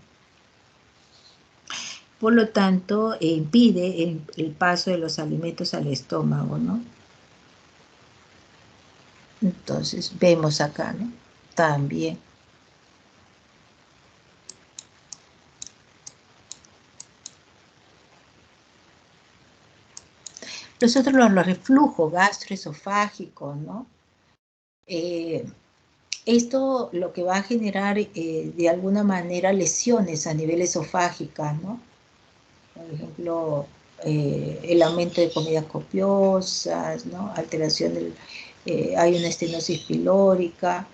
Por lo tanto, impide el paso de los alimentos al estómago, ¿no? Entonces, vemos acá, ¿no? También. Nosotros los reflujos gastroesofágicos, ¿no? Esto lo que va a generar de alguna manera lesiones a nivel esofágica, ¿no? Por ejemplo, el aumento de comidas copiosas, ¿no? Alteración hay una estenosis pilórica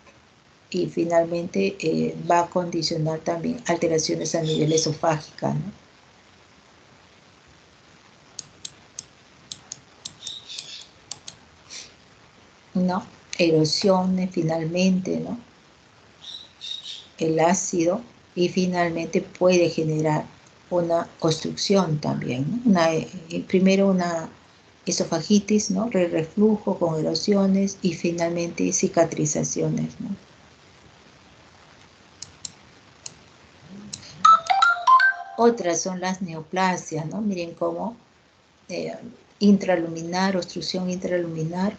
y finalmente va a condicionar también alteraciones a nivel esofágica, ¿no? ¿No? Erosiones finalmente, ¿no? El ácido y finalmente puede generar una obstrucción también, ¿no? Primero una esofagitis, ¿no? Reflujo con erosiones y finalmente cicatrizaciones, ¿no? Otras son las neoplasias, ¿no? Miren cómo intraluminar, obstrucción intraluminar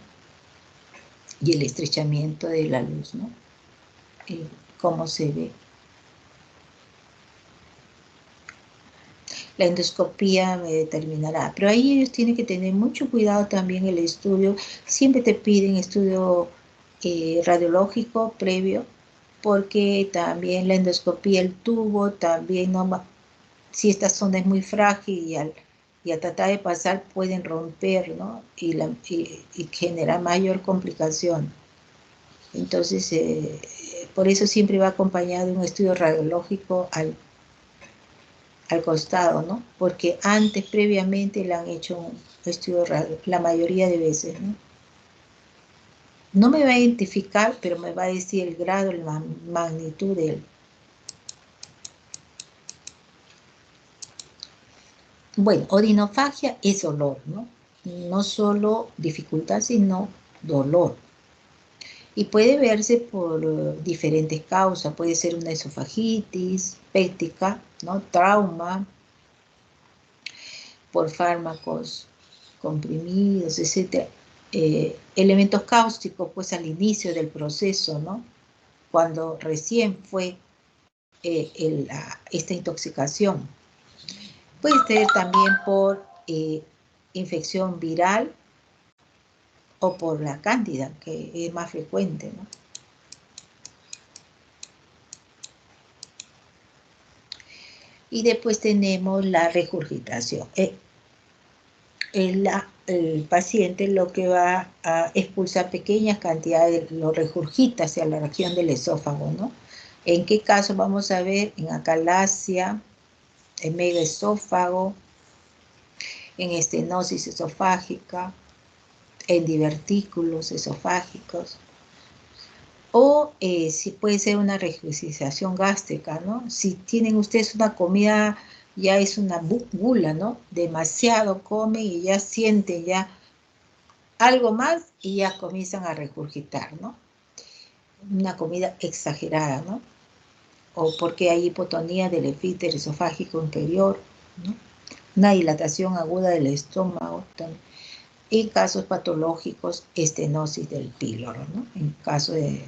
y el estrechamiento de la luz, ¿no? Cómo se ve. La endoscopía me determinará, pero ahí ellos tienen que tener mucho cuidado también el estudio. Siempre te piden estudio radiológico previo, porque también la endoscopía, el tubo, también no va, si esta zona es muy frágil y al tratar de pasar pueden romper, ¿no? Y generar mayor complicación. Entonces, por eso siempre va acompañado de un estudio radiológico al costado, ¿no? Porque antes, previamente, le han hecho un estudio radio, la mayoría de veces, ¿no? No me va a identificar, pero me va a decir el grado, la magnitud de él. Bueno, odinofagia es dolor, ¿no? No solo dificultad, sino dolor. Y puede verse por diferentes causas. Puede ser una esofagitis péptica, ¿no? Trauma, por fármacos comprimidos, etc. Elementos cáusticos, pues al inicio del proceso, ¿no? Cuando recién fue esta intoxicación. Puede ser también por infección viral o por la cándida, que es más frecuente, ¿no? Y después tenemos la regurgitación. El paciente lo que va a expulsar pequeñas cantidades, lo regurgita hacia la región del esófago, ¿no? ¿En qué caso vamos a ver? En acalasia, en megaesófago, en estenosis esofágica, en divertículos esofágicos. O si puede ser una regurgitación gástrica, ¿no? Si tienen ustedes una comida, ya es una gula, ¿no? Demasiado comen y ya sienten ya algo más y ya comienzan a regurgitar, ¿no? Una comida exagerada, ¿no? O porque hay hipotonía del esfínter esofágico inferior, ¿no? Una dilatación aguda del estómago también. En casos patológicos, estenosis del píloro, ¿no? En caso de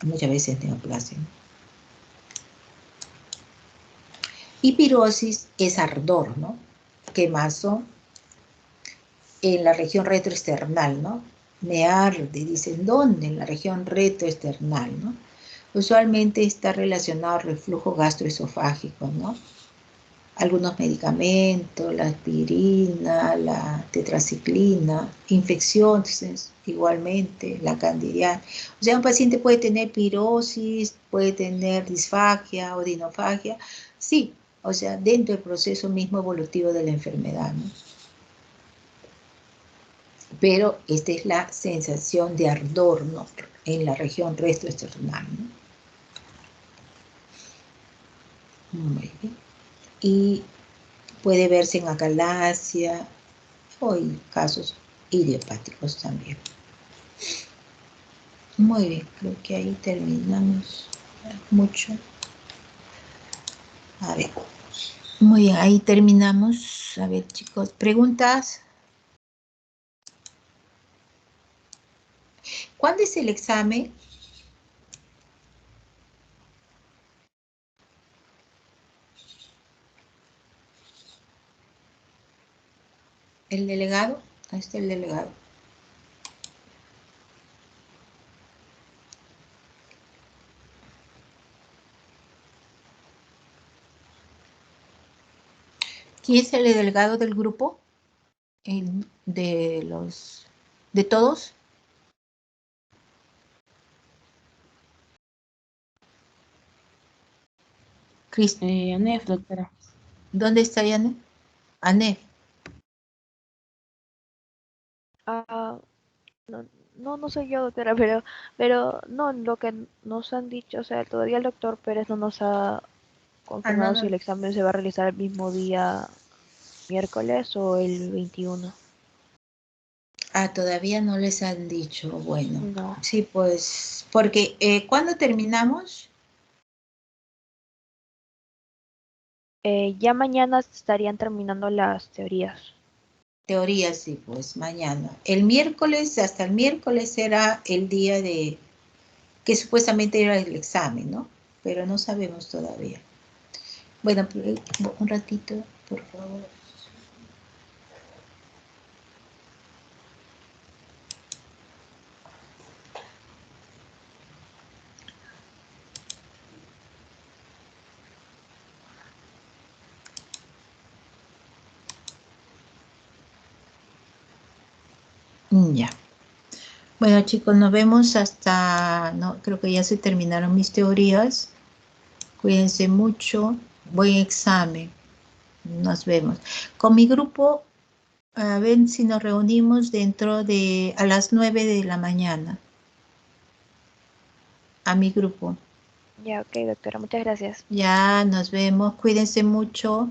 muchas veces neoplasia, ¿no? Y pirosis es ardor, ¿no? Quemazón en la región retroesternal, ¿no? Me arde, dicen, ¿dónde? En la región retroesternal, ¿no? Usualmente está relacionado al reflujo gastroesofágico, ¿no? Algunos medicamentos, la aspirina, la tetraciclina, infecciones igualmente, la candidiana. O sea, un paciente puede tener pirosis, puede tener disfagia o dinofagia, sí, o sea, dentro del proceso mismo evolutivo de la enfermedad, ¿no? Pero esta es la sensación de ardor, ¿no? En la región retroesternal, ¿no? Muy bien. Y puede verse en acalasia o en casos idiopáticos también. Muy bien, creo que ahí terminamos mucho. A ver, muy bien, ahí terminamos. A ver, chicos, ¿preguntas? ¿Cuándo es el examen? ¿El delegado? Ahí está el delegado. ¿Quién es el delegado del grupo? ¿De todos? ANEF, doctora. ¿Dónde está Yane? ANEF. No soy yo, doctora, pero no, lo que nos han dicho, o sea, todavía el doctor Pérez no nos ha confirmado si el examen se va a realizar el mismo día miércoles o el 21. Ah, todavía no les han dicho, bueno. No. Sí, pues, porque ¿cuándo terminamos? Ya mañana estarían terminando las teorías. Teoría, sí, pues mañana. El miércoles, hasta el miércoles será el día de que supuestamente era el examen, ¿no? Pero no sabemos todavía. Bueno, un ratito, por favor. Ya. Bueno, chicos, nos vemos hasta, no, creo que ya se terminaron mis teorías. Cuídense mucho. Buen examen. Nos vemos. Con mi grupo, a ver si nos reunimos a las 9 de la mañana. A mi grupo. Ya, ok, doctora, muchas gracias. Ya, nos vemos. Cuídense mucho.